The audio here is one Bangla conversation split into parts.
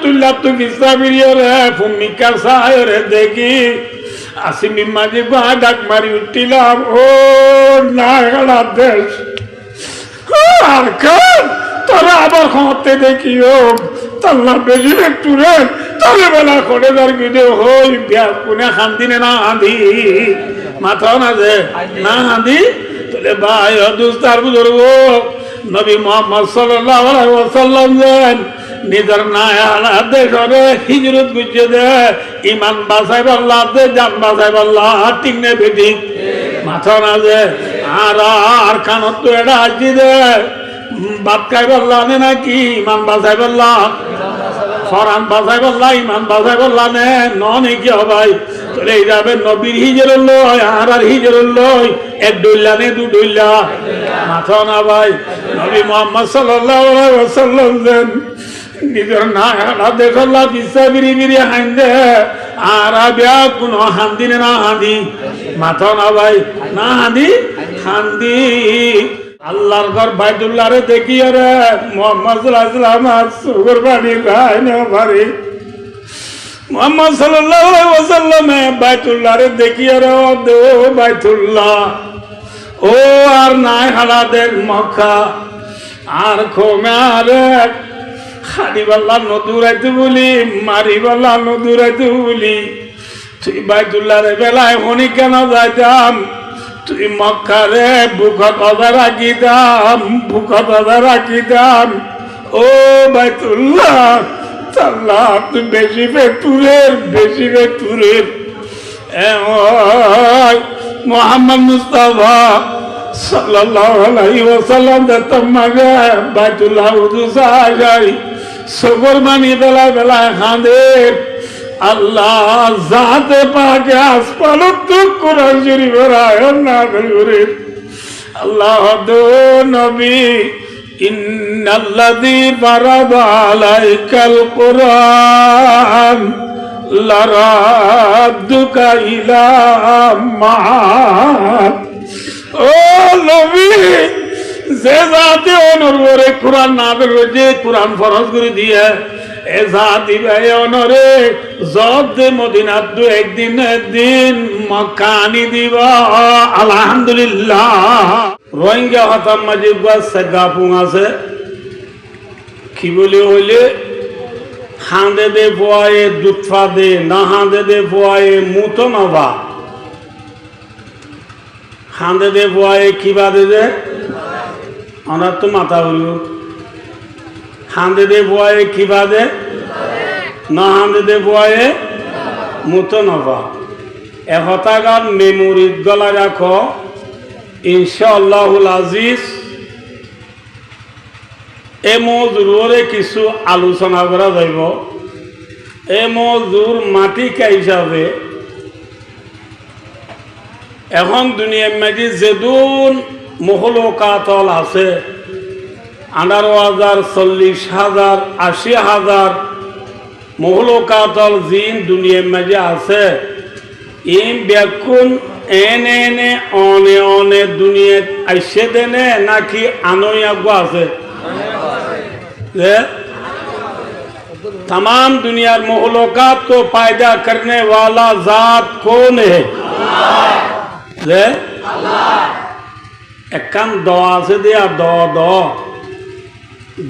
তুল্লা তো বিস্তা বিরিয়রে ভূমিকার সায়রে দেখি আসিমি মাঝে গা ডাক মারি উঠিলাম ও না গেলা দেশ আর কার তোরা আবার ক্ষমতে দেখিও তাল্লা বেশি একটু রে তবে বেলা করে তার বিদে হই বিয়া কোনে হান্দিনে না হাঁদি মাথাও না যে না হাঁদি তোলে ভাই দুস্তার বুজুর্গ নবী মুহাম্মদ সাল্লাল্লাহু আলাইহি ওয়াসাল্লাম যেন নিজের নায়ালা দেশরে হিজরত গুজে দে ইমান বাঁচাই বললা দে জান বাঁচাই বললা ঠিক নে বেটি মাথাও না যে আর কানত তো এটা আসি দে বাদ খাই বললা নে নাকি ইমান বাঁচাই বললা ফরান বাঁচাই বললা ইমান বাঁচাই বললা নে ননে কি হবাই তোলে যাবে নবীর হিজর লয় আর হিজর লয় এক ডইলা নে দু ডইলা মাথাও না ভাই নবী মুহাম্মদ সাল্লাল্লাহু আলাইহি ওয়াসাল্লাম যেন নিজের না দেখলা বিছা বিরি বিরি হাঁদে আর বিয়া কোনো হান্দিনে না হাঁদি মাথাও না ভাই না হাঁদি হান্দি আল্লাহর ঘর বাইতুল্লাহ রে দেখি রে মুহাম্মদ সাল্লাল্লাহু আলাইহি ওয়াসাল্লাম সুগর বাড়ি গায়নে ভারি মুহাম্মদ সাল্লাল্লাহু আলাইহি ওয়াসাল্লাম বাইতুল্লাহ রে দেখি রে দো বাইতুল্লাহ ও আর নাই হালাদের মক্কা আর খোমারে খাড়িবাল্লা নদুরাইতে বলি মারিবাল্লা নদুরাইতে বলি তুই বাইতুল্লাহ রে বেলায় হনি কেন যাইতাম তুই মক্কারে বুকত আদা রাখিতাম ও বাইতুল্লাহ আল্লাহ তুই বেশি বেতুরের মোহাম্মদ মুস্তাফা সাল্লাল্লাহু আলাইহি ওয়াসাল্লাম তোমাকে বাইতুল্লাহ উদুসা যাই সবর মানি বেলায় খাঁদে আল্লাহ জাতে পাকে আসপালত তো কোরআন শরীফের আয়াত নাযিল করে আল্লাহ দো নবী ইন্নাল্লাযী ফারাদা আলাইকাল কুরআন লারাদ্দুকা ইলা মাআদ ও নবী যে জাতি অনরে কোরআন নাযিল হয়েছে কোরআন ফরজ করে দিয়ে এ জাতি ভাই অনরে জব্দে মদিনাত দু একদিন মক্কা আনি দিবা আলহামদুলিল্লাহ রোহিঙ্গা হতাম মাঝে গাপুং আছে কি বলে হইলে হাঁদে দে পোয়ায়ে দুধফা দে না হাঁদে দে পোয়ায়ে মুতো নবা হাঁদে দে পোয়ায়ে কি বাদে দে আমার তো মাথা হইল হাঁদে দে পোয়ায়ে কি বাদে না হাঁদে দে পোয়ায়ে মুতো নবা একতাগার মেমোরিত গলা রাখো ইনশাআল্লাহুল আজিজ এ মজুরে কিছু আলোচনা করা যাইব এ মজুর মাটিকা হিসাবে এখন দুনিয়ার মাঝে যেদুন মহলকাতল আছে 18,000 40,000 80,000 মহলকাতল জিন দুনিয়ার মাঝে আছে ইম ব্যাকুন এনে অনে দুনিয়াত আইসে দেনে নাকি আনয়াগো আছে तमाम दुनिया मोहलोकात को पैदा करने वाला जात कौन है एक दवा से दिया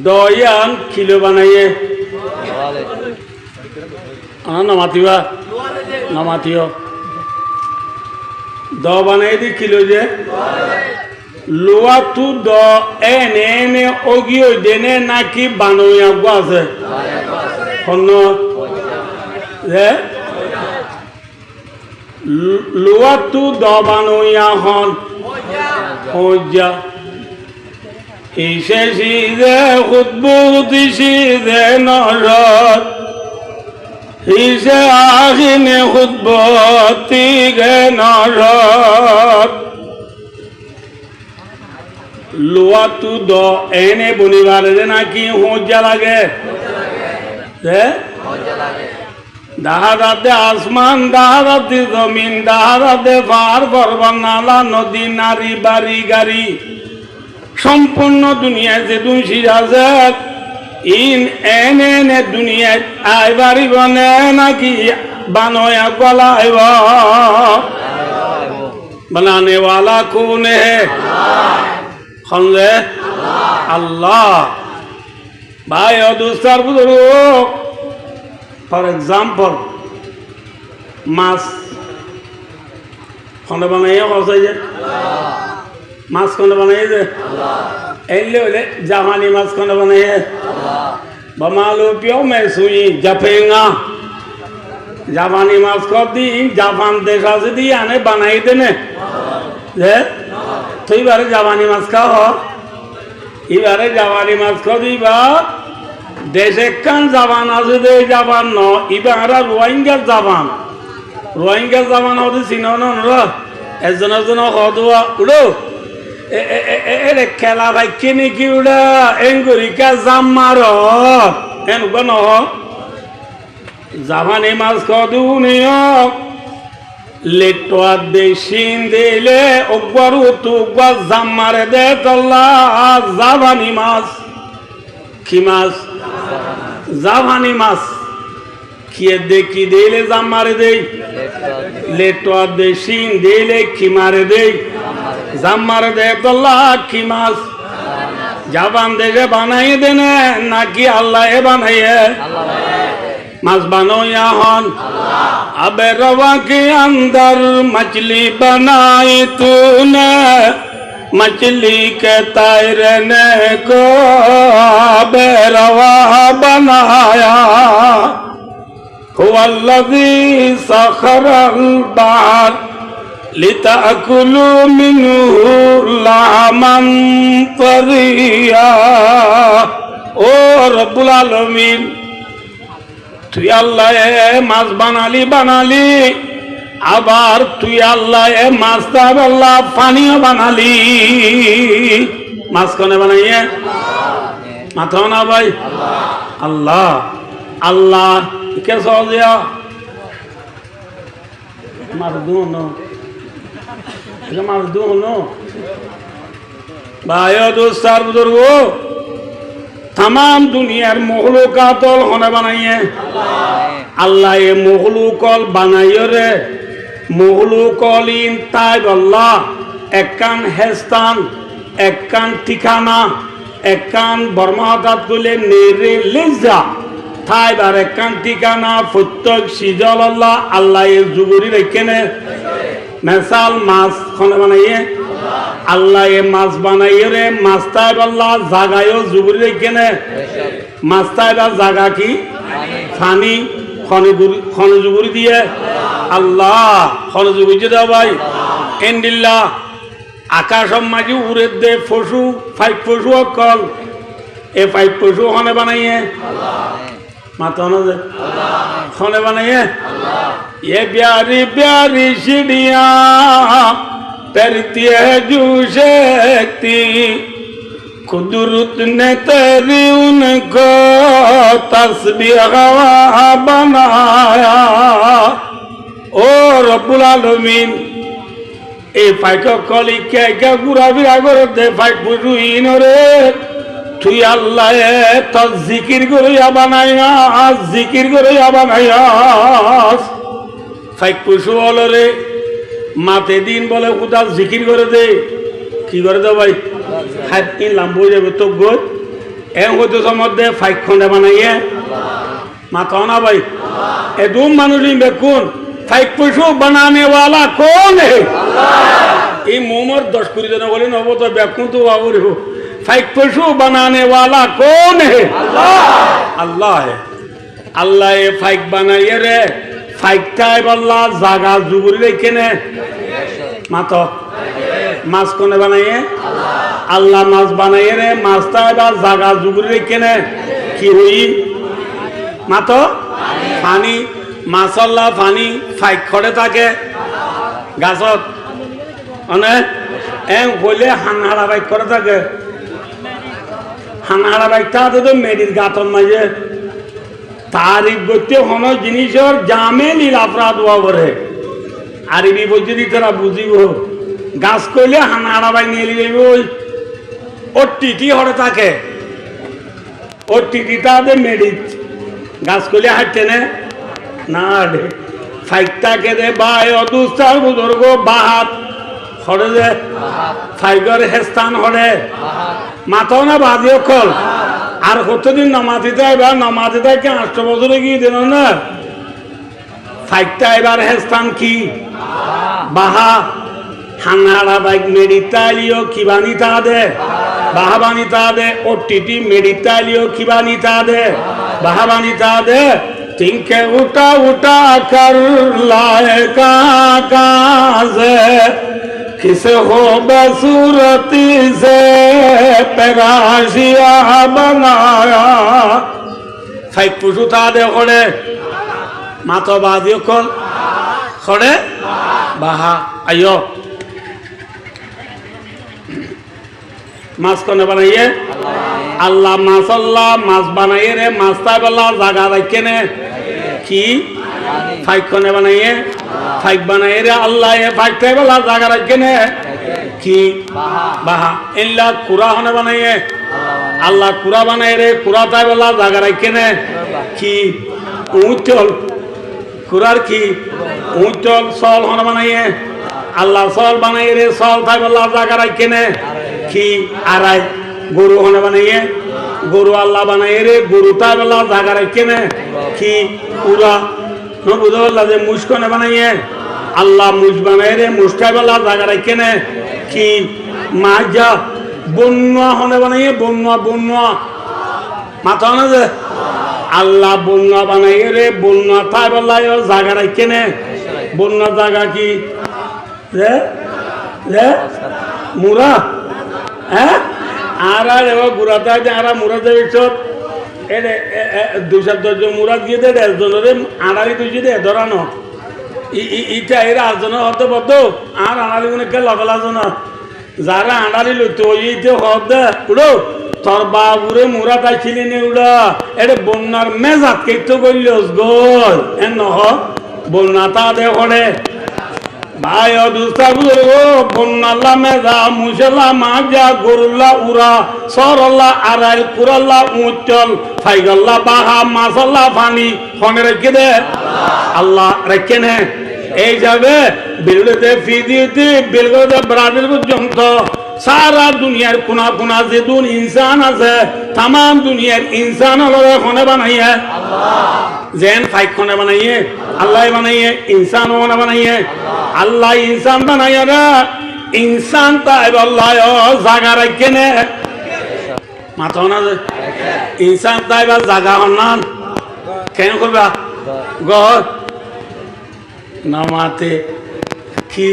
दयान किलो बनाइए नमातियो दो बनाई दी किलो जे लोआ तू दो एने ओगियो देने ना की बानोया गुआसे होनो जे लोआ तू दो बानोया हन होजा इसे सीधे खुदबूती सीधे नौरत इसे आखिने खुदबूती के नौरत लोआ तू दो एने बुनिवार देना की होजा लगे दाहराते आसमान दाहराते जमीन दाहराते पार पर्वत नाला नदी नारी बारी गाड़ी सम्पूर्ण दुनिया जे दुनिया ইন এনে দুনিয়ায় আইবারি বনে নাকি বানোয়া গলাইব बनाने वाला कौन है खंजे अल्लाह भाई और दूसरा बुजुर्गों फॉर एग्जाम्पल मास कौन बनाए कौन से मास कौन बनाए थे एल्ले वाले जापानी मास कौन बनाए बमालो पियो में सुई जपेंगा जापानी मास को दी जापान देशा से दी आने बनाई देने जे तो ये बारे जापानी मास का हो ये बारे जापानी मास को दी बा देशे कन जापान आसे दे जापान नो ये बारे रोहिंग्या जापान होते सिनो नो नो ऐसा हो दुआ उड़ो ए खेला भाई किन्हीं की उड़ा एंगुरी क्या जाम मारो एन बनो जापानी मास को दुनिया लेटवा देशीन देले उगवरु तू उगवा जामारे दे तल्ला जापानी मास की मास जापानी मास किए दे की देले जामारे दे लेटवा देशीन देले की मारे दे जामारे दे तल्ला की मास जापान देशे बनाई देने ना कि अल्लाह बनाए मास बनो यहाँ अबे रवा के अंदर मछली बनाई तूने मछली के तैरने को अबे रवा बनाया हुवल्लज़ी सखरल बहर लिताकुलू मिन्हु लहमन तरिया ओ रब्बुल आलमीन তুই আল্লাহ মাছ বানালি আবার তুই আল্লাহ মাছটা আল্লাহ পানিও বানালি মাছ কোনে বানাইয়ে মাথা না ভাই আল্লাহ আল্লাহ কে সহজিয়া মাছ দুনো ভাই দোস্তার বুজুর্গ तमाम दुनियार मखलूकातल होने बनाइए अल्लाह ये मखलूकल बनाइयो रे मखलूकल इन ताइब अल्लाह एकान हेस्तान एकान ठिकाना एकान बर्माहतात गुले नेरे लेजा ताइब आर एकान ठिकाना फुत्तक सिजल अल्लाह ये जुगुरी रखेने मिसाल मास होने बनाइए अल्लाह ये मास बनाइए रे मास्ताब अल्लाह जागायो जुगुरी रेखेने मास्ताब जागा की फानी खन जुगुरी दिए अल्लाह खन जुगुरी दे भाई एंडिल्ला आकाश माजी उड़े दे पशु फाइव पशु कल ए फाइव पशु खने बनाइए माता ना दे खने बनाइए ये प्यारी प्यारी सीढ़ियाँ तरती है जो शक्ति कुदरत ने तेरी उनको तस्बीह बनाया ओ रब्बुल आलमीन ए फाइको कली क्या गुरा बिरा करे दे फाइक बुझु इनरे तू अल्लाह तो जिकिर करे या बनाया जिकिर करे या बनाया फाइक पुशु वाले माते दिन बोले खुदा जिकिर करे दे की करे दे भाई हाथ इन लंबो जाबे तो गोद एं होते समझ फाइक खंडे बनाइए माता ना भाई ए दो मनुष्य में कौन फाइक पशु बनाने वाला कौन है ये मोमर 10 कुरी देना बोले ना वो तो बेकुन तो आवर हो फाइक पशु बनाने वाला कौन है अल्लाह है अल्लाह ये फाइक बनाइए रे फाइक टाइप अल्लाह जागा जुगुरी रेखे ने मातो मास कोने बनाइए अल्लाह मास बनाइए रे मास टाइप जागा जुगुरी रेखे ने की हुई मातो पानी मासाल्लाह पानी फाइक खड़े ताके गाছত अने एं बोले हानहारा बाइक करे ताके हानहारा बाइक ताते तो मेडिर गातन माजे तारीफ करते होनो जिनिसर जामे नील अपराध हुआ बरे आरबी बोझे दी तरह बुझिबो गाছ কইলে হানাড়া বাই নিয়ে লিবে ওই ও টিটি হরে থাকে ওর টিটিটা দে মেডিট গাছ কলিয়া হাঁটছে না দে ফাইকটাকে দে বাই অদুস্তার বুজুর্গ বাহাত হরে যে ফাইগর হেস্তান হরে মাথাও না বাজি অকল আর কতদিন নমাজিতে এবার নমাজিতে কি 8 বছরে গিয়ে দিল না ফাইকটা এবার হেস্তান কি বাহা হান্নাড়া বাইক মেডিটালিও কিবানিতা দে বাহাবানিতা দে ওটিটি মেডিটালিও কিবানিতা দে বাহাবানিতা দে तिनके उठा उठा कर लाएगा काज़े किस हो बसूरती से पेराशिया बनाया फाइक पुछुता दे खोड़े मातो बादियो खोल खोड़े बाहा आयो मास कोने बनाइए अल्लाह माशाल्लाह मास बनाइए रे मास्ता बल्ला जागा रखे ने की फाइक कोने बनाइए फाइक बनाइए रे अल्लाह ये फाइक टे बल्ला जागा रखे ने की बाहा इल्ला कुरा होने बनाइए अल्लाह कुरा बनाइए रे कुरा टे बल्ला जागा रखे ने की ऊंचल कुरार की ऊंचल सॉल होने बनाइए अल्लाह सॉल बनाइए रे सॉल टे बल्ला जागा रखे ने की आराय गुरु होने बनाइए गुरु अल्लाह बनाइए रे गुरु ताबला जागा रखे ने की पूरा नो बुझो अल्लाह दे मुश्क ने बनाइए अल्लाह मुझ बनाइए रे मुश्काबला जागा रखे ने की माजा बुन्ना होने बनाइए बुन्ना बुन्ना माता ना दे अल्लाह बुन्ना बनाइए रे बुन्ना ताबला यो जागा रखे ने बुन्ना जागा की रे मुरा आरा एवं गुराता है आरा मुराद है बिचोर ये दूसरा जो मुराद ये दे दोनों रे आनाली तुझी दे दोरानो इटा ये राजनो होते बतो आर आनाली उन्हें क्या लगला जोना ज़ारा आनाली लोटे वो ये जो होते उड़ो थोर बाबूरे मुराद आचिली ने उड़ा ये बोन्नार में जात के तो कोई लोग गोल है ना हो बोन्नाता दे होने भाई और दूसरा बुजुर्गो बुन्नल्ला में जा मुशल्ला माजा गुरुल्ला उरा सोरल्ला आराइल कुरल्ला ऊंचल फाइगल्ला बाहा मासल्ला फानी होने रखे दे अल्लाह रखे ने এই যাবে বিলুতে ফিদিতে বিলগতে ব্রাজিল পর্যন্ত সারা দুনিয়ার কোনা কোনা যে দুন ইনসান আছে तमाम দুনিয়ার ইনসান হলো কোনে বানাইয়ে আল্লাহ জেন ফাইক কোনে বানাইয়ে আল্লাহ বানাইয়ে ইনসান কোনে বানাইয়ে আল্লাহ ইনসান বানাইয়ে রে ইনসান তাই আল্লাহ জায়গা রাখে নে মাথা না ইনসান তাই বা জায়গা হনান কেন করবা গড नमाते कि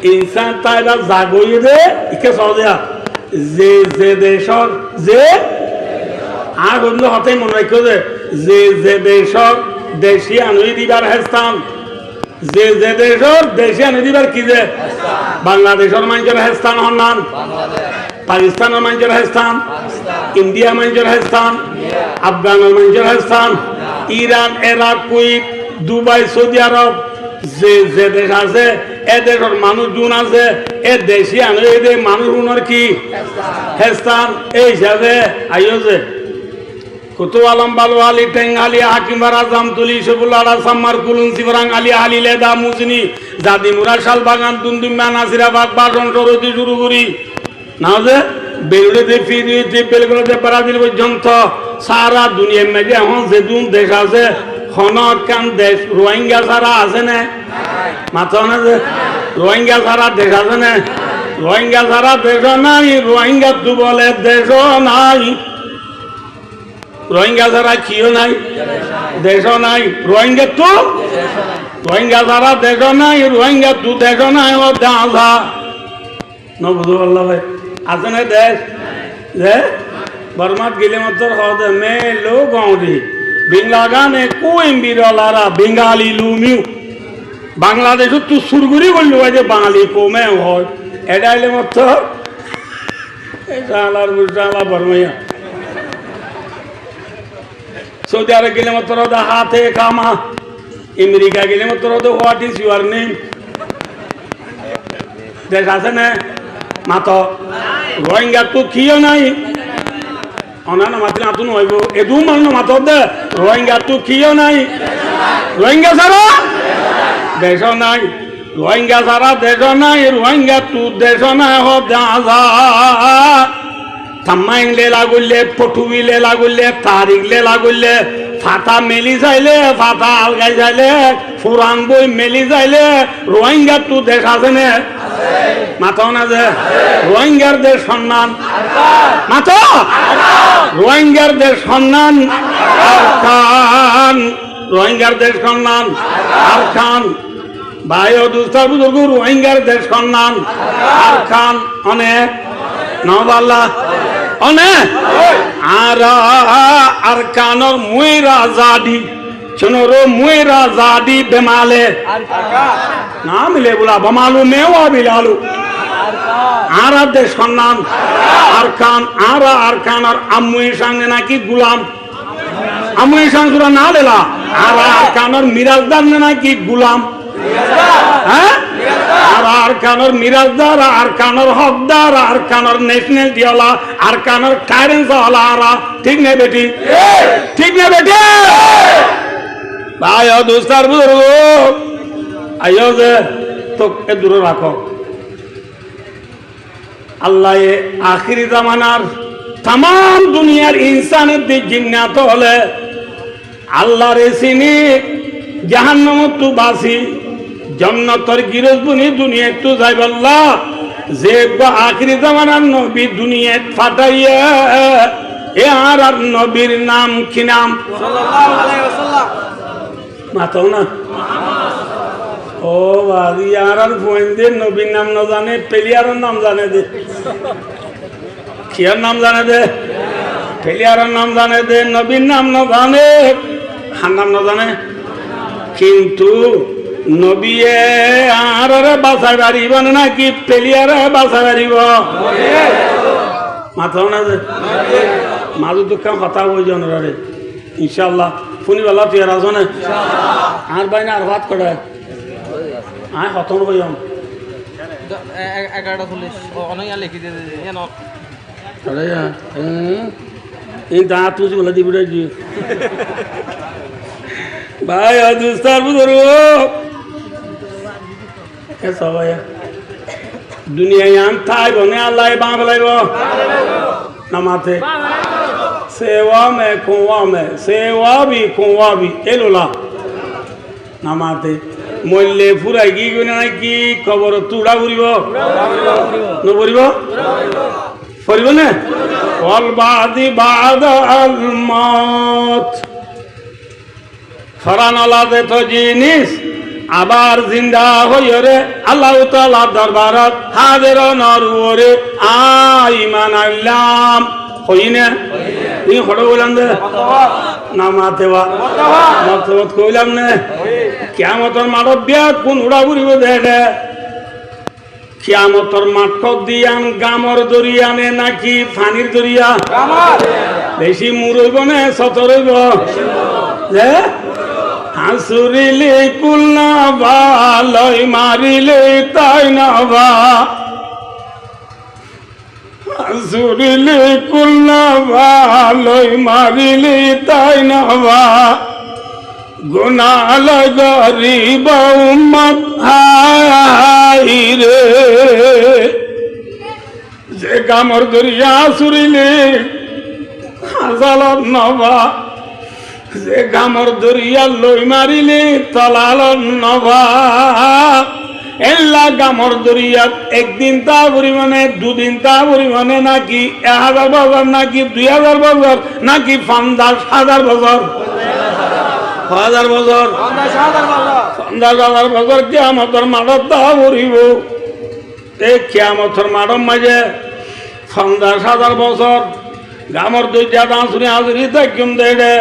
इंसान ताइबा जागोई दे इके सौदिया जे जे देशर जे आग उन्नो होते मन रखो दे जे देशर देशी अनुई दिबार हेस्तान जे देशर देशी अनुई दिबार की दे बांग्लादेशर मांजर हेस्तान हन्नान पाकिस्तान मांजर हेस्तान इंडिया मांजर हेस्तान अफगान मांजर हेस्तान Iran Iraq Kuwait Dubai Saudi Arabia যে যে দেশ আছে এ দেশের মানুষ জুন আছে এ দেশি আনো এই মানুষ উনার কি হেস্তান এই হিসাবে আইও যে কুতু আলম বালু আলী টেঙ্গালি হাকিম রাজাম তুলি সবুল্লাহ সাম্মার কুলুন সিবরাং আলী আলী লেদা মুজনি জাদি মুরা শাল বাগান দুন্দুম্মা নাসিরা বাগ বাসন সরতি শুরু করি না যে বেলুড়ে ফিরিতে বেলগুলোতে ব্রাজিল পর্যন্ত সারা দুনিয়ার মধ্যে এখন যে দুন দেশ আছে হনকান দেশ রোহিঙ্গা সারা আছে না মাথা না যে রোহিঙ্গা সারা দেশ আছে না রোহিঙ্গা সারা দেশ নাই রোহিঙ্গা তু বলে দেশ নাই রোহিঙ্গা সারা কিও নাই দেশ নাই রোহিঙ্গা তু রোহিঙ্গা সারা দেশ নাই রোহিঙ্গা তু দেশ নাই ও দাঁড়া ন বুঝতে পারলাম ভাই আছে না দেশ যে বর্মাত গেলে মাত্র হদে মে লোক গাঁওরি बिंगला गाने कोई बिरलारा बंगाली लूमियो बांग्लादेश तो सुरगुरी बोल लो जे बांगाली को मैं हो एडाइले मत एडालार मुजाला बर्मया सऊदी अरब गेले मत रो दा हाथे कामा अमेरिका गेले मत रो the what is your name देश আছে না মাতো রোহিঙ্গা তো কিও নাই অনানা মাত্র আতুন হইবো এদু মান মাত দে রোহিঙ্গা তো কিও নাই রোহিঙ্গা ছাড়া দেশ নাই রোহিঙ্গা ছাড়া দেশ নাই রোহিঙ্গা তু দেশ নাই হা থাম্মাইলে লাগুলে পটুবিলে লাগুলে তারিখলে লাগুলে ফাতা মেলি যাইলে ফাতা আলগাই যাইলে ফুরান বই মেলি যাইলে রোহিঙ্গা তু দেশ আছে নে মাথাও না যে রোহিঙ্গার দেশ সম্মান মাথা রোহিঙ্গার দেশ সম্মান আর খান রোহিঙ্গার দেশ সম্মান আর খান ভাই ও দুস্তার বুজুর্গ রোহিঙ্গার দেশ সম্মান আর খান অনেক নবাল্লা অনেক আর কানর মুইরা জাডি চনরো মুইরা জাডি বেমালে না মিলে বলা বমালু মেওয়া বিলালু আর দেশ সম্মান আর খান আর আম্মুই সঙ্গে নাকি গুলাম আম্মুই সঙ্গে না লেলা আর খানর মিরাজদার নাকি গুলাম হ্যাঁ আর কানর মিরাজদার আর কানর হকদার আর কানর ন্যাশনাল দিওলা আর কানর কারেন্স ওয়ালা ঠিক না বেটি ঠিক না বেটি ভাই ও দোস্তার বুজুর্গ আইও যে তো দূরে রাখো আল্লাহ আখিরি জামানার তাম দুনিয়ার ইনসানের দিক জিন্নাত হলে আল্লাহর চিনি জাহান্নামত তু বাসি জন্নতর গিরজবনি দুনিয়া তো যাইব আল্লাহ যে আখিরি জামানার নবী দুনিয়া ফাটাইয়া এ আর নবীর নাম কি নাম সাল্লাল্লাহু আলাইহি ওয়াসাল্লাম মাতাও না ও বাদি আর ফোনদে নবীর নাম না জানে পেলিয়ারের নাম জানে দে কিয়ার নাম জানে দে পেলিয়ারের নাম জানে দে নবীর নাম না জানে হার নাম না জানে কিন্তু নবিয়ে আর বাসা বাড়িব নাকি পেলিয়ারে বাসা বাড়িব মাথাও না যে মাজু দুঃখ কথা বইজন রে ইনশাআল্লাহ ফুনিবেলা তুই আর আসনে আর বাইনা আর ভাত করে আয় হতন বইম 11:40 অনেক লিখি দিয়ে আরে এই দাঁত তুই বলে দিবি রে ভাই দুস্তার বুজুর্গ সবাই দুনিয়ায় আন থাই বনে আল্লাহ বাঁ বলাইব না মাথে সেওয়া মে এলোলা না মাথে মল্লে ফুরাই কি গনে নাকি খবর তুড়া ফুরিব নবরিব ফুরিব না ওয়াল বাদি বাদাল মত ফরানলা যেত জিনিস আবার জিন্দা হইরে আল্লাহ তাআলা দরবারত হাজির নরুরে আইমান আল্লাম হইনে ই হড় বললাম দে নামাতেওয়া মতবত কইলাম না কিয়ামতের মাঠত বিয়া কোন উড়া ঘুরিব দেখে কিয়ামতের মাঠ দিয়ান গামর দরিয়া নে নাকি পানির দরিয়া বেশি মুরইব নে সতরইব যে হাসুরিলে কুলনা ভালই মারিলে তাই না বা হাসুরিলে কুলনা ভালই মারিলে তাই না বা গুনাহ গরিব উম্মত হাই রে যে গামর দরিয়া সুরিলে হাজাল নবা যে গামর দরিয়া লই মারিলে তলাল নবা এল্লা গামর দরিয়াত একদিন তা পরিমাণে দুদিন তা পরিমাণে নাকি 1000 বছর নাকি 2000 বছর নাকি 50,000 বছর 1000 বছর 50,000 বছর কিয়ামতের মাঠত তা পড়িব এই কিয়ামতের মাঠর মাঝে 50,000 বছর গামর দরিয়া দাঁড়ি হাজরি থাকিম দেড়ে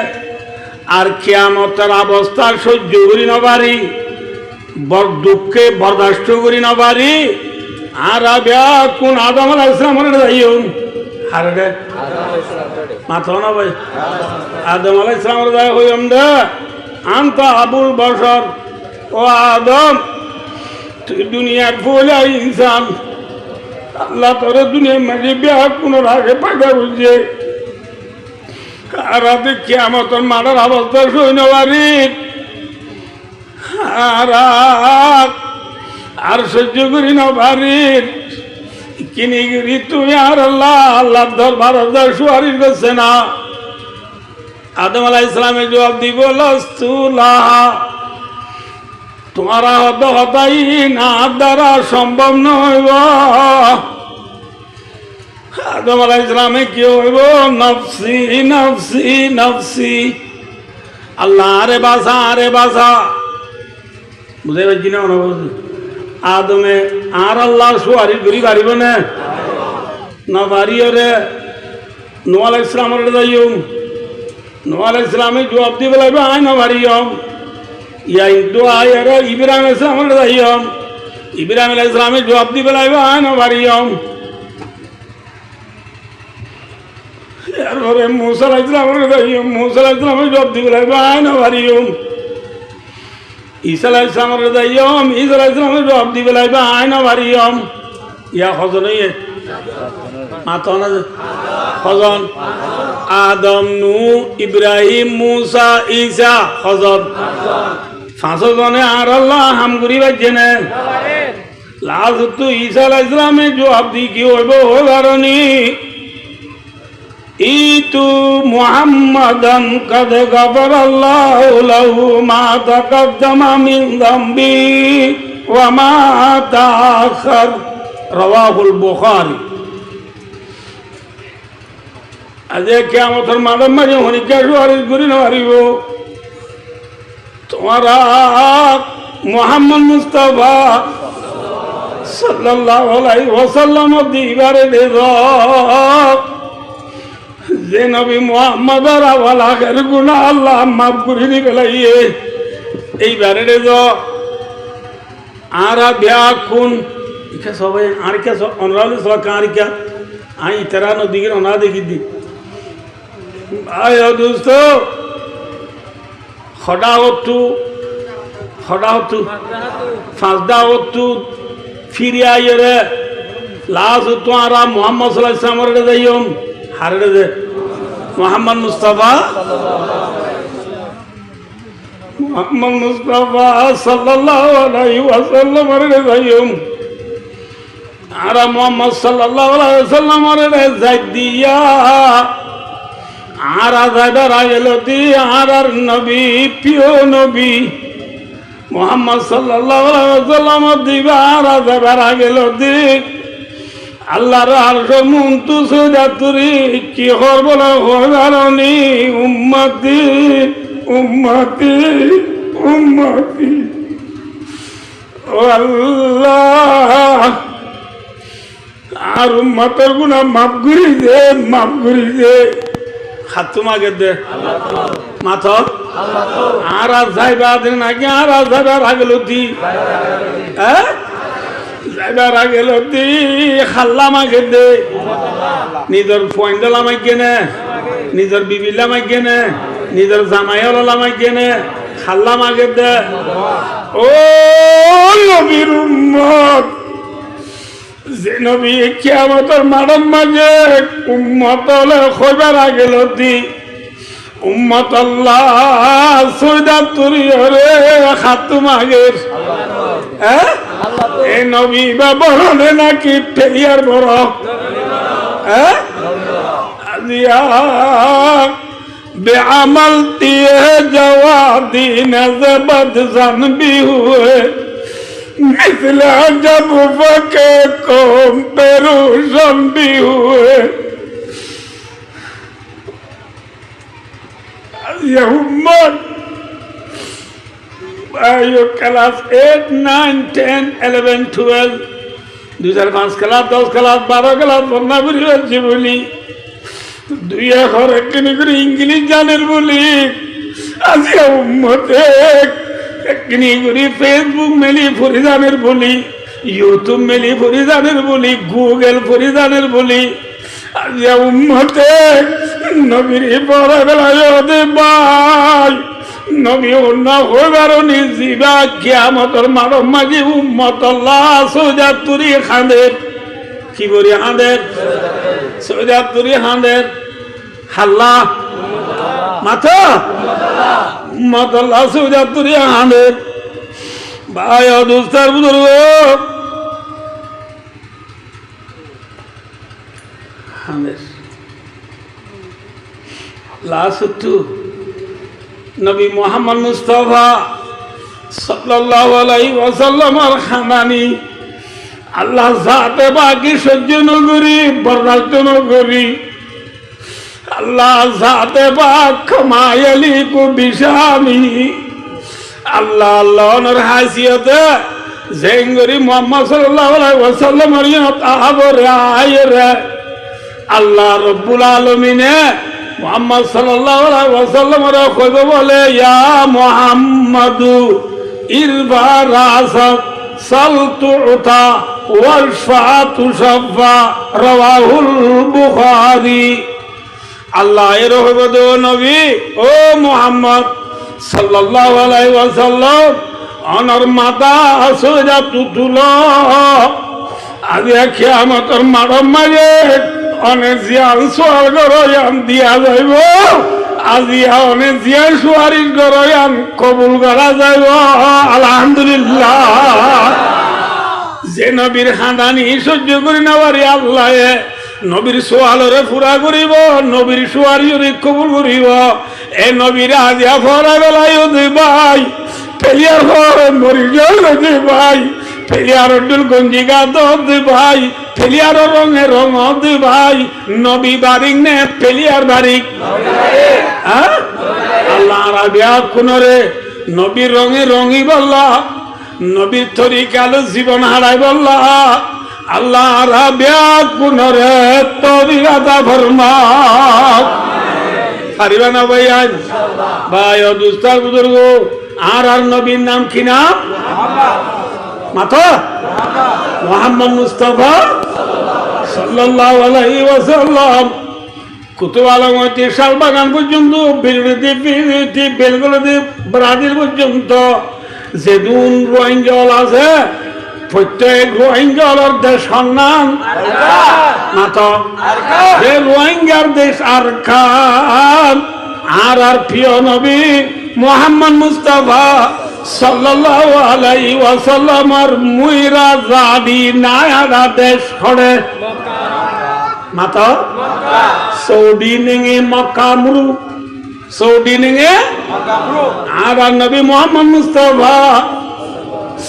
আর কিয়ামতের অবস্থা সহ্য করি না পারি বড় দুঃখে বরদাস্ত করি না পারি আর কোন আদম আলাইহিস সালামের যাইও হারে মাথা না ভাই আদম আলাইহিস সালামের যাই হইম দে আনতা আবুল বশর ও আদম তুই দুনিয়ার ফুলে ইনসান আল্লাহ তোর দুনিয়ার মাঝে বিয়া কোন রাগে পাকা বুঝে আর আদি কিয়ামতের মাঠের অবস্থা সৈন্য বাড়ির আর সহ্য করি না বাড়ির কিনি গিরি তুই আর আল্লাহ আল্লাহ দরবার সুয়ারিশ করছে না। আদম আলাইহিস সালামের জবাব দিব লাস্তুলাহা, তোমারা হতাই না দ্বারা সম্ভব নইব। আদম আলাইহিস সালামে কি হইব? নফসি নফসি নফসি, আল্লাহ আরে বাসা আরে বাসা। বুঝতে পারছি না? আদমে আর আল্লাহ সুয়ারিশ করি পারিব না পারিও রে। নূহ আলাইহিস সালামের যাইম, নূহ আলাইহিস সালামে জবাব দিব লাগবে আয় না পারিম। ইয়া ইন্দু আয়ারে ইব্রাহিম আলাইহিস সালামের যাইম, ইব্রাহিম আলাইহিস সালামে জবাব দিব লাগবে আয় না পারিম। এরপরে মূসা আলাইহিস সালামের যাইম, মূসা আলাইহিস সালামে জবাব দিব লাগবে আয় না পারিম। ঈসা আলাইহিস সালামের যাইম, ঈসা আলাইহিস সালামের জবাব দিব লাগবে আয় না পারিম। ইয়া হজন ইয়ে মাতন হজন আদম নূহ ইব্রাহিম মূসা ঈসা হজন পাঁচজনে আর আল্লাহ হামগুড়ি বাজছে না। লাস্ট ঈসা আলাইহিস সালামের জবাব দি কি হইব হইবারনি ইতু মুহাম্মাদান কাদ গাফারাল্লাহু লাহু মা তাকাদ্দামা মিন যামবি ওয়া মা তাআখার, রাওয়াহুল বুখারী। আজ কিয়ামতের মাঠের মাঝে হনিকা সুয়ারিশ করি না পারিব। তোমারা মুহাম্মদ মুস্তাফা সাল্লাল্লাহু আলাইহি ওয়াসাল্লাম দিবারে দেব যে নবী মুহাম্মদের আওয়াল আখের গুনাহ আল্লাহ মাফ করে দিবে লাইয়ে এইবারে দেব। আর ব্যাকুন ইকা সবাই আর কে অনরালে সব কারিকা আই তেরা নদীর অনা দেখি দি আয় দোস্ত খডা হতু ফাজদা হতু ফিরে আইরে লাজ তো আর মুহাম্মদ সাল্লাল্লাহু আলাইহি ওয়াসাল্লাম রে যাইম হারে দে মুহাম্মদ মুস্তাফা সাল্লাল্লাহু আলাইহি ওয়াসাল্লাম রে যাইম। আর মুহাম্মদ সাল্লাল্লাহু আলাইহি ওয়াসাল্লাম রে যাই দিয়া আর যাইবার আগেলতি আর নবী প্রিয় নবী মুহাম্মদ সাল্লাল্লাহু আলাইহি ওয়াসাল্লাম দিবা আর যাইবার আগেলতি আল্লাহর আরশ মুনতুসুদাতুরি কি করব না হরানি উম্মতি উম্মতি উম্মতি। ও আল্লাহ আর উম্মতের গুনাহ মাফ করি দে হাতু মাগে দে মাথা আর যাইবা দিন নাকি আর যাইবার আগেলতি যাইবার আগেলতি খাল্লা মাগে দে নিজের পয়েন্টলা মাগে নে নিজের বিবিলা মাগে নে নিজের জামাইলা মাগে নে খাল্লা মাগে দে। ও নবীর উম্মত যে নবী কিয়ামতের মাঠের মাঝে উম্মত হলে কইবার আগেলতি উম্মত আল্লাহ সৈদাত তুরি হরে খাতু মাগের এই নবী বা বরণে নাকি টেলিয়ার বড় আজিয়া বেআমল দিয়ে জওয়া দিন জবদ জানবি হুয়ে मिथला जब वके कौम पेरूशन भी हुए। ये उम्मत क्लास 8, 9, 10, 11, 12 2005 क्लास 10 क्लास 12 क्लास पढ़ना भी बोली दुई घर एक इंग्लिश जाने बोली आज ये उम्मत একনি করি ফেসবুক মেলি ফরিদানের বলি ইউটিউব মেলি ফরিদানের বলি গুগল ফরিদানের বলি আজ উম্মতে নবীর পরে বেলায় দে ভাই নবী অন্য হইবারনি জিবা কিয়ামতের মারম মাঝে উম্মত আল্লাহ সৌজাতুরি খাঁদের কি করি হাঁদের সৌজাতুরি হাঁদের হাল্লা মাথা উম্মতুল্লাহ সৌজাতুরি আহমেদ ভাই অদুস্তার বুজুর্গ আহমেদ লাসুতু নবী মুহাম্মদ মুস্তাফা সাল্লাল্লাহু আলাইহি ওয়াসাল্লামের খানানি আল্লাহ জাতে বাকি সহ্য নগরী বরদাস্ত নগরী আল্লাহ জাতে পাক ক্ষমায়ালি কো বিশামি আল্লাহ আল্লাহর হাসিয়তে জেঙ্গরি মুহাম্মদ সাল্লাল্লাহু আলাইহি ওয়াসাল্লামের তাহাবরে আয়রে আল্লাহ রব্বুল আলামিনে মুহাম্মদ সাল্লাল্লাহু আলাইহি ওয়াসাল্লামের কইব বলে ইয়া মুহাম্মাদু ইরবা রাসাক সালতুতা ওয়াশফাতু শাফা রাওয়াহুল বুখারী আল্লাহ এর হইব নবী ও মুহাম্মদ সাল্লাল্লাহু আলাইহি ওয়াসাল্লাম অনর মাতা সোজা তুতুলো আজি কিয়ামতের মারম মাঝে অনে জিয়ান সোয়াল গরয়ান দিয়া যাইব আজি অনে জিয়ান সুয়ারিশ গরয়ান কবুল করা যাইব আলহামদুলিল্লাহ যে নবীর খানদানি সহ্য করি না পারি আল্লাহ নবীর সোয়ালরে পুরা করিব নবীর সুয়ারিশরে কবুল করিব এ নবীর আজিয়া ফরা বেলায় ভাই পেলিয়ার মরি যাই ভাই পেলিয়ার ডুল গঞ্জি গা দে ভাই পেলিয়ার রঙে রঙ দে ভাই নবী বারিক নে পেলিয়ার বারিক আল্লাহ রাবিয়া কোনরে নবীর রঙে রঙি বললা নবীর তরিকালো জীবন হারাই বললা আল্লাহ রাবিয়া কোনরে তরিকাতা ফরমা পারিবা না ভাই আজ ভাই অদুস্তার বুজুর্গ আর নবীর নাম কি নাম মাথা মুহাম্মদ মুস্তাফা সাল্লাল্লাহু আলাইহি ওয়াসাল্লাম কুতুব আলম হইতে শালবাগান পর্যন্ত বেলগুলোতে ব্রাজিল পর্যন্ত যেদুন রোহিঙ্গল আছে প্রত্যেক রোহিঙ্গলের দেশ নাম মাথা যে রোহিঙ্গার দেশ আর খান আর প্রিয় নবী মুহাম্মদ মুস্তাফা সাল্লাল্লাহু আলাইহি ওয়াসাল্লামের মুইরা জাদি নায়ারা দেশ খড়ে মাতা সৌদি নেঙে মক্কা মুরু সৌদি নেঙে আর নবী মুহাম্মদ মুস্তাফা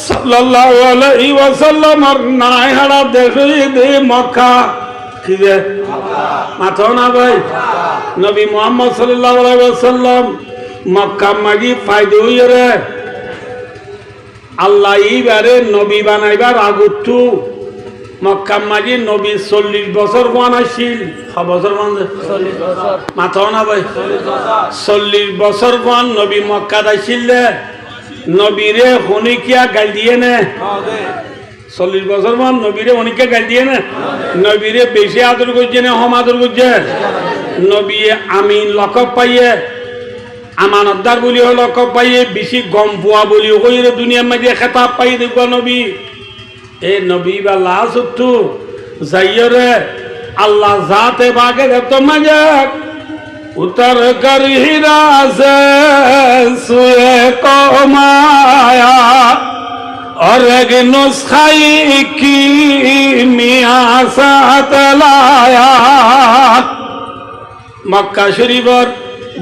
সাল্লাল্লাহু আলাইহি ওয়াসাল্লামের নায়ারা দেশ দে মক্কা কি রে মাতা না ভাই নবী মুহাম্মদ সাল্লাল্লাহু আলাইহি ওয়াসাল্লাম মক্কা মাগি ফায়দা হইরে আল্লাহ এইবারে নবী বানাইবার আগতু মক্কা মাঝি নবী 40 বছর বানাইছিল বছর মাথা না ভাই 40 বছর বান নবী মক্কা দাইছিল নবীরে হনিকিয়া গাল দিয়ে নে 40 বছর বান নবীরে হনিকিয়া গাল দিয়ে নে নবীরে বেশি আদর করছে না হম আদর করছে নবী আমিন লকব পাইয়ে আমানতদার বলি লকব পাইয়ে বেশি গম পোয়া বলি কইরে দুনিয়ার মাঝে খেতাব পাই দেখবা নবী এ নবী বা লাসুতু যাইরে আল্লাহ জাতে বাগে দেত মাঝে উতর কর হীরা সে সুয়ে কমায়া और एक नुस्खाई की मियां साथ लाया मक्का शरीफर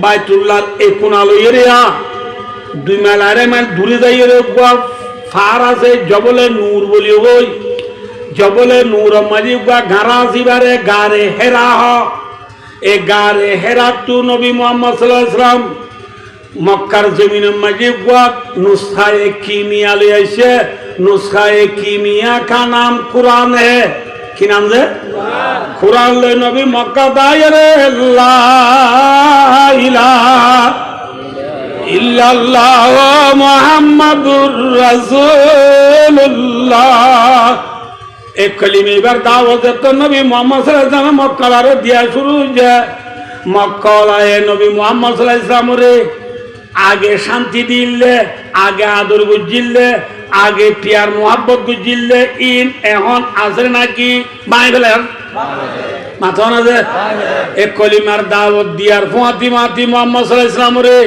বাইতুল্লাহ এই কোনা লইয়া 2 মাইল আড়াই মাইল দূরে যাইয়ে ফার আছে জবলে নূর বলি ওই জবলে নূর মাঝি গারা জিবারে গারে হেরা এ গারে হেরা তু নবী মুহাম্মদ সাল্লাল্লাহু আলাইহি ওয়াসাল্লাম মক্কার জমিনের মাঝি নুসখায়ে কিমিয়া ले आइसे नुस्खाए कीमिया का नाम कुरान है কি নাম যে কুরআন ले नबी मक्का दायरे ला इलाहा इल्लल्लाह मुहम्मदुर रासूलुल्लाह एक कलिमे बार दावत तो नबी मोहम्मद सल्लल्लाहु अलैहि वसल्लम मक्का रे दिया शुरू जे मक्का लाए नबी मोहम्मद सल्लल्लाहु अलैहि वसल्लम रे आगे शांति दिले आगे आदर बुझिले आगे प्यार मोहब्बत बुझिले इन এখন আছে নাকি বাইবেলের মাথা না যে এক কলিমার দাওয়াত দিয়ার ফুয়াতি মাতি মুহাম্মদ সাল্লাল্লাহু আলাইহি ওয়াসাল্লাম রে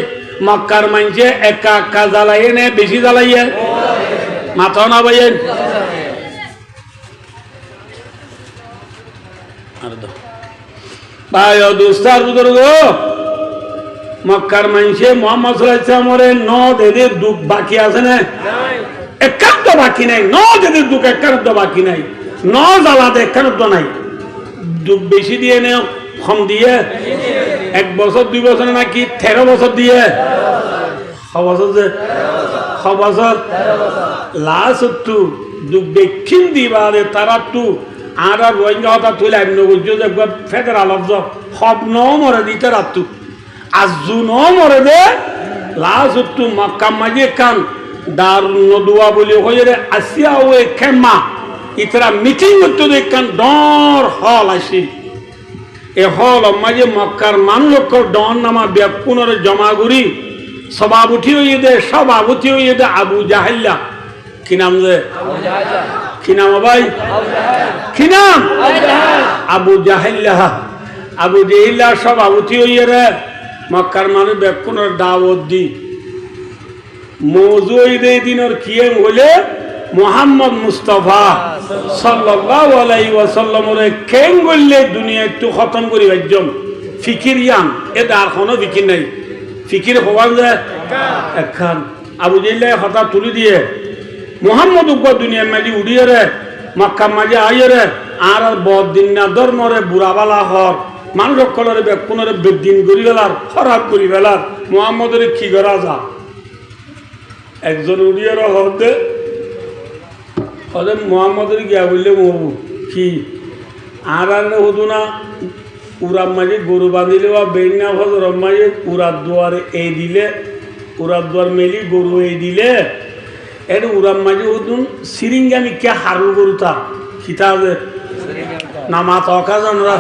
মক্কার মানছে একা একা জ্বালাইয়ে নে বেশি জ্বালাইয়ে মাথা না ভাইয়েন আর দাও ভাই ও দোস্তার বুজুর্গ মক্কার মানছে মুহাম্মদ সাল্লাল্লাহু আলাইহি ওয়াসাল্লাম রে ন দেদে দুঃখ বাকি আছে না একান্ত বাকি নাই ন দেদে দুঃখ একান্ত বাকি নাই ন জ্বালাতে একান্ত নাই দুঃখ বেশি দিয়ে নেও কম দিয়ে 1 বছর 2 বছর নাকি 13 বছর দিয়ে বছর যে বছর লাস্ট তু দুঃখ দেখিন দিবারে তারা তু আর রোহিঙ্গা হতা তুলে এমনি বুঝছো যে ফেডারাল অফ সব ন মরে দিতে রাতু আজু ন মরে দে লাস্ট তু মক্কা মাঝে কান দারুন নদুয়া বলি হয়ে রে আসিয়া ওই খেমা ইতরা মিটিং করতে দেখান ডর হল আসি এ হল মাঝে মক্কার মানুষ ডর নামা ব্যাপুনের জমা করি সভাপতি হয়ে দে সভাপতি হয়ে দে আবু জাহেল্লা কি নাম যে কি নাম ভাই কি নাম আবু জাহেল্লা আবু জাহেল্লা সভাপতি হয়ে রে মক্কার মানুষ ব্যাপুনের দাওয়াত দি মৌজুই দে দিনের কিয়েম হলে মুহাম্মদ মুস্তাফা সাল্লাল্লাহু আলাইহি ওয়াসাল্লামরে কেন গল্লে দুনিয়া একটু খতম করি একদম ফিকির ইয়ান এটা আর কোনো ফিকির নাই ফিকির হওয়ান যায় একখান আবু জাহেল কথা তুলি দিয়ে মুহাম্মদ উপর দুনিয়ার মাঝে উড়িয়ে রে মক্কা মাঝে আইয়ে রে আর বদিন না ধর্মরে বুড়াবালা হর মানুষ সকলের বেকুনের বেদিন করি ফেলার খারাপ করি ফেলার মুহাম্মদের কি করা যা একজন উড়িয়ে হতে মোহাম্মদের গিয়া বললে মরবু কি আর হতো না উড়ার মাঝে গরু বাঁধিলে বা বেইনা হজর মাঝে উড়ার দুয়ারে এই দিলে উড়ার দুয়ার মেলি গরু এই দিলে এটা উড়ার মাঝে হতুন সিরিঙ্গামি কে হারু গরু তা খিতা যে নামা তকা জানরা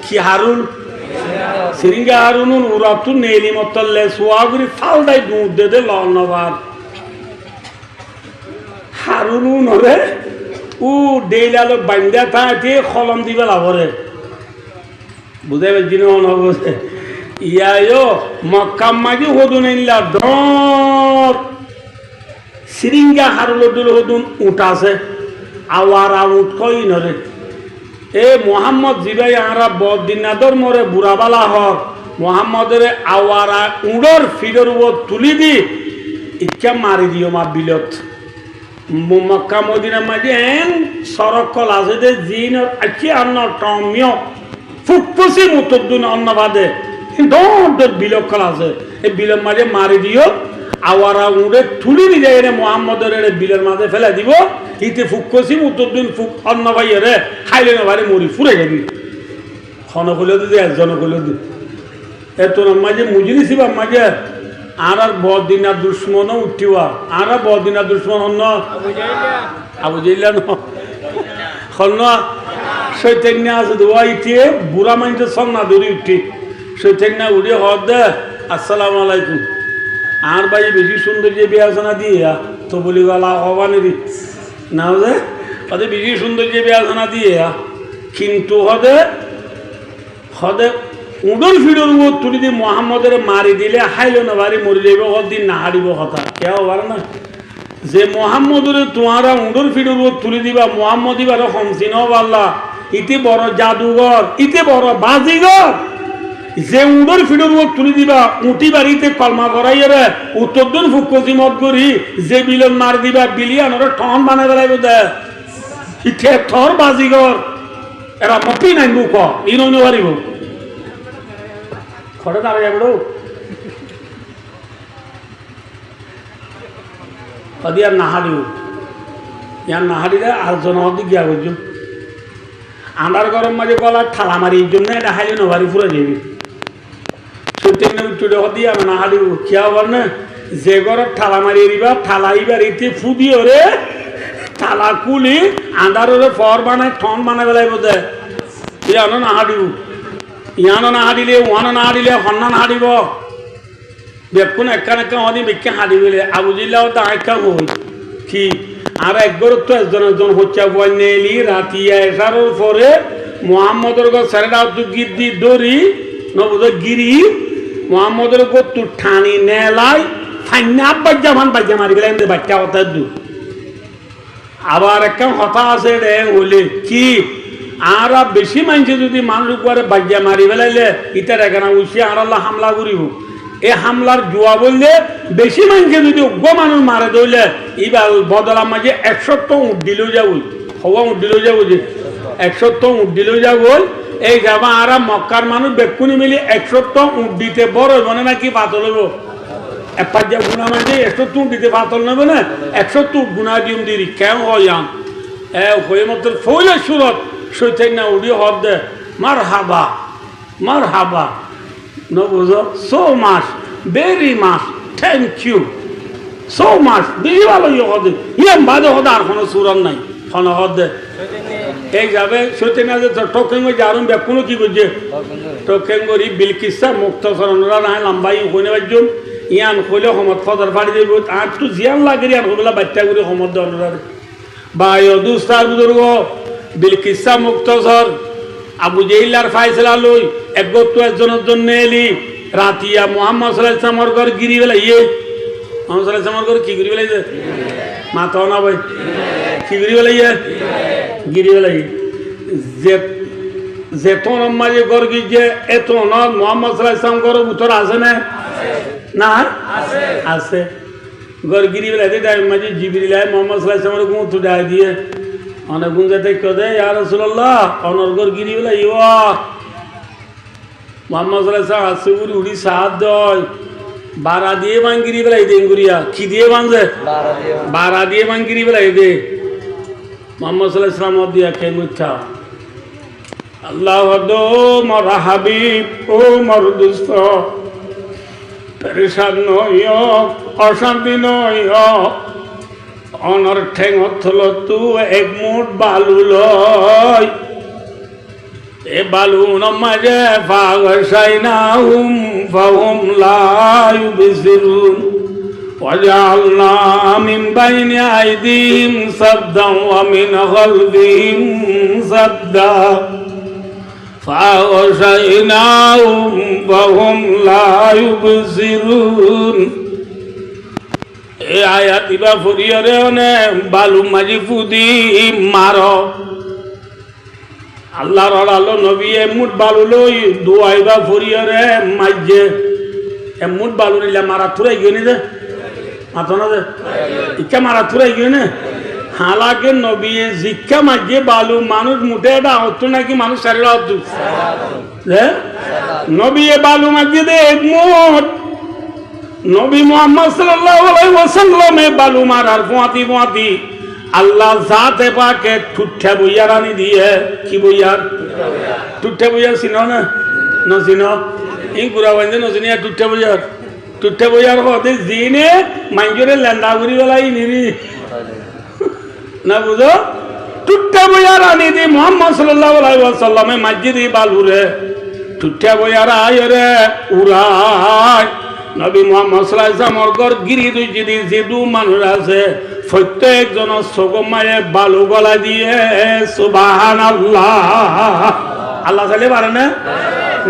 কি হারুন সিরিঙ্গা হারুন উড়া তু নেলি মতলে সোয়াগুড়ি ফাল দেয় দুধ দে দে লবার হারুন নরে ও ডেইলালো বান্ধা থাকে কলম দিবে লাভরে বুঝাই পারছি না অনবসে ইয়ায়ো মক্কাম মাঝে হদুন ইল্লা ডর সিরিঙ্গা হারুল দুল হদুন উঠাছে আওয়ার আউট কই নরে এ মোহাম্মদ জিবাই আরা বদিনাদর মরে বুড়াবালা হক মোহাম্মদের আওয়ারা উড়র ফিডর উপর তুলি দি ইচ্ছা মারি দিও মা বিলত মক্কা মদিনার মাঝে এন সরকল আছে যে জিন আছি অন্য টমিয় ফুটফুসি মুতদ্দুন অন্য বাদে দর বিলক্ষল আছে এই বিলের মাঝে মারি দিও আওয়ারা উড়ে তুলি নিয়ে যায় মোহাম্মদের বিলের মাঝে ফেলে দিব ইতে ফুকসি মুতদ্দুন ফুক অন্য ভাইয়ে রে খাইলে না বাড়ি মরি ফুরে যাবি খন খুলে দিদি একজন খুলে দি এত মাঝে মুজিনি ছিবা মাঝে আর বদিনা দুশ্মন উঠিবা আর বদিনা দুশ্মন অন্য আবু জাহেল ন চৈতন্য আছে দোয়া ইটে বুড়া মাইন্ডের সব না ধরি উঠি চৈতন্য উঠে হদ দে আসসালামু আলাইকুম আর ভাই বেশি সুন্দর যে বিয়াসনা দিয়ে তো বলি গলা হবানি দি না হদে হদে বেশি সুন্দর যে বিয়াসনা দিয়ে কিন্তু হদে হদে উডর ফিডর উপর তুলি দিয়ে মোহাম্মদের মারি দিলে হাইল না বাড়ি মরি যাইব দিন না হারিব কথা কেউ বার না যে মোহাম্মদের তোমারা উডর ফিডর উপর তুলি দিবা মোহাম্মদ ইবার হমসিন আল্লাহ ইতি বড় জাদুঘর ইতি বড় বাজিঘর যে উডর ফিডর উপর তুলি দিবা উঠি বাড়িতে কলমা করাইয়ে রে উত্তর ফুকসি মত করি যে বিলন মার দিবা বিলিয়ানরে ঠন বানাই বেলাইব দে ইঠে থর বাজিঘর এরা মপি নাই মুখ ইনো পারিব খড়ে দাঁড়িয়ে যাবে যদি আর নাহারিও ইয়ার নাহারিলে আর জনহদি গিয়া করছ আন্ডার গরম মাঝে গলার ঠালা মারি এই জন্য এটা হাইলে নভারি ফুরে যাবি চৈতন্য উঠে হদি আমি নাহারিও খেয়া হবার না যে ঘরের ঠালা মারি দিবা ঠালা ইবার ইতে ফুদিও রে ঠালা কুলি আন্ডারে ফর বানায় ঠন বানাই বেলাই বোধে ইয়ানো নাহারিও ইয়ানো না হারিলে ওয়ানো না হারিলে হন্না না হারিব বেকুন একা একা হদি বেকে হারিবিলে আবু জিল্লাও তা একা হই কি আর একবার তো একজন একজন হচ্ছে বন্যেলি রাতিয়া এসার পরে মোহাম্মদের গো সেরেডা তু গিদ্দি দড়ি নবুদ গিরি মোহাম্মদের গো তু ঠানি নেলাই ফাইনা বাজ্জা মারি গেলেন বাচ্চা কথা দু আবার একটা কথা আছে রে বলে কি আর বেশি মানছে যদি মানুষ উপরে বাজ্জা মারি ফেলাইলে ইটার এখানে উঠে আর আল্লাহ হামলা করিব এই হামলার জুয়া বললে বেশি মানছে যদি উগ্র মানুষ মারে ধরলে এবার বদলার মাঝে 100 উঠ দিলেও যাবো হওয়া উঠ দিলেও যাবো যে 100 উঠ দিলেও যাবো এই যাবা আর মক্কার মানুষ বেকুনি মিলি 100 উঠ দিতে বড় মানে নাকি পাতল হইব এপার যা গুণা মাঝে 100 উঠ দিতে পাতল নেবে না 100 উঠ গুণা দিম দিরি কেন হয় হয়ে মতো ফইলে সুরত সৈতাই না উড়ি হব দে মার হাবা ন বুঝো so much very much thank you so much বেশি ভালো ইয়ে হদে ইয়াম বাদে হদে আর কোনো সুরন নাই খন হদে এই যাবে সৈতাই না যে টোকেন যারুন কোনো কি করছে টোকেন করি বিলকিসা মুক্ত সরণরা না লম্বাই হইনে বাজুম ইয়ান হইলে সমত ফদর ফাড়ি দিব আর তো জিয়ান লাগে ইয়ান হইলা বাচ্চা করে সমত দেওয়ার বাই দুস্তার বুজুর্গ বিলকিসা মুক্তসর আবু জেইলার ফাইসলা লই একগত একজনের জন্য এলি রাতিয়া মুহাম্মদ সাল্লাল্লাহু আলাইহি ওয়াসাল্লামের ঘর গিরি বেলাইয়ে মুহাম্মদ সাল্লাল্লাহু আলাইহি ওয়াসাল্লামের ঘর কি গিরি বেলাইছে মাথা না ভাই কি গিরি বেলাইয়ে গিরি বেলাইয়ে যে তোর মাঝে ঘর গিয়ে এত না মুহাম্মদ সাল্লাল্লাহু আলাইহি ওয়াসাল্লাম ঘর উত্তর আছে না আছে ঘর গিরি বেলাইতে তাই মাঝে জিবরিল আয় মুহাম্মদ সাল্লাল্লাহু আলাইহি ওয়াসাল্লামের ঘর উত্তর দেয় দিয়ে অনেক গুণ যাতে কদে ইয়া রাসূলুল্লাহ অনর্গর গিরি বেলা ইয়া মুহাম্মদ সাল্লাল্লাহু আলাইহি ওয়াসাল্লাম আসুরি উড়ি সাদ দয় বারা দিয়ে মাঙ্গিরি বেলা ইদে গুরিয়া কি দিয়ে বানজে বারা দিয়ে মাঙ্গিরি বেলা ইদে মুহাম্মদ সাল্লাল্লাহু আলাইহি ওয়াসাল্লাম দিয়া কে মুচ্ছা আল্লাহ ওয়াদো মর হাবিব ও মর দুস্ত পেরেশান নইও অশান্তি নইও অনর ঠেঙ থল তু এক মুঠ বালু লয় এ বালু নমাজে ফাগসাইনাহুম ফাহুম লা ইউবসিরুন ওয়াজআলনা মিন বাইনি আইদিহিম সাদ্দান ওয়া মিন খালফিহিম সাদ্দা ফাগসাইনাহুম ফাহুম লা ইউবসিরুন এই আয়াত ইবা ফুরিয়রে অনে বালু মাঝি ফুদি মার আল্লাহর আলো নবী এমুট বালু লই দুয়াইবা ফুরিয়রে মাঝে এমুট বালু নিলে মারা থুরাই গিয়ে নি যে মাথা না যে ইচ্ছা মারা থুরাই গিয়ে নে হালাকে নবী জিজ্ঞা মাঝে বালু মানুষ মুঠে এটা হতো নাকি মানুষ সারিরা হতো নবী বালু মাঝে দে একমুট নবী মুহাম্মদ সাল্লাল্লাহু আলাইহি ওয়াসাল্লাম বালু মারার পোয়াতি আল্লাহ জাতে পাকে ঠুঠা বইয়ার আনি দিয়ে কি বইয়ার ঠুঠা বইয়ার চিনো না নচিনো এই গুড়া বান্ধে নচিনিয়া ঠুঠা বইয়ার হতে জিনে মাঞ্জরে লেন্দা ঘুরি বেলাই নিরি না বুঝো ঠুঠা বইয়ার আনি দি মুহাম্মদ সাল্লাল্লাহু আলাইহি ওয়াসাল্লামে মসজিদে বালুরে ঠুঠা বইয়ার আয়রে উড়ায় নবী মুহাম্মদ সাল্লাল্লাহু আলাইহি ওয়াসাল্লামের ঘর গিরি দুই যদি যেদু মানুষ আছে প্রত্যেকজন সগমায়ে বালু গলা দিয়ে সুবহানাল্লাহ আল্লাহ চালে পারে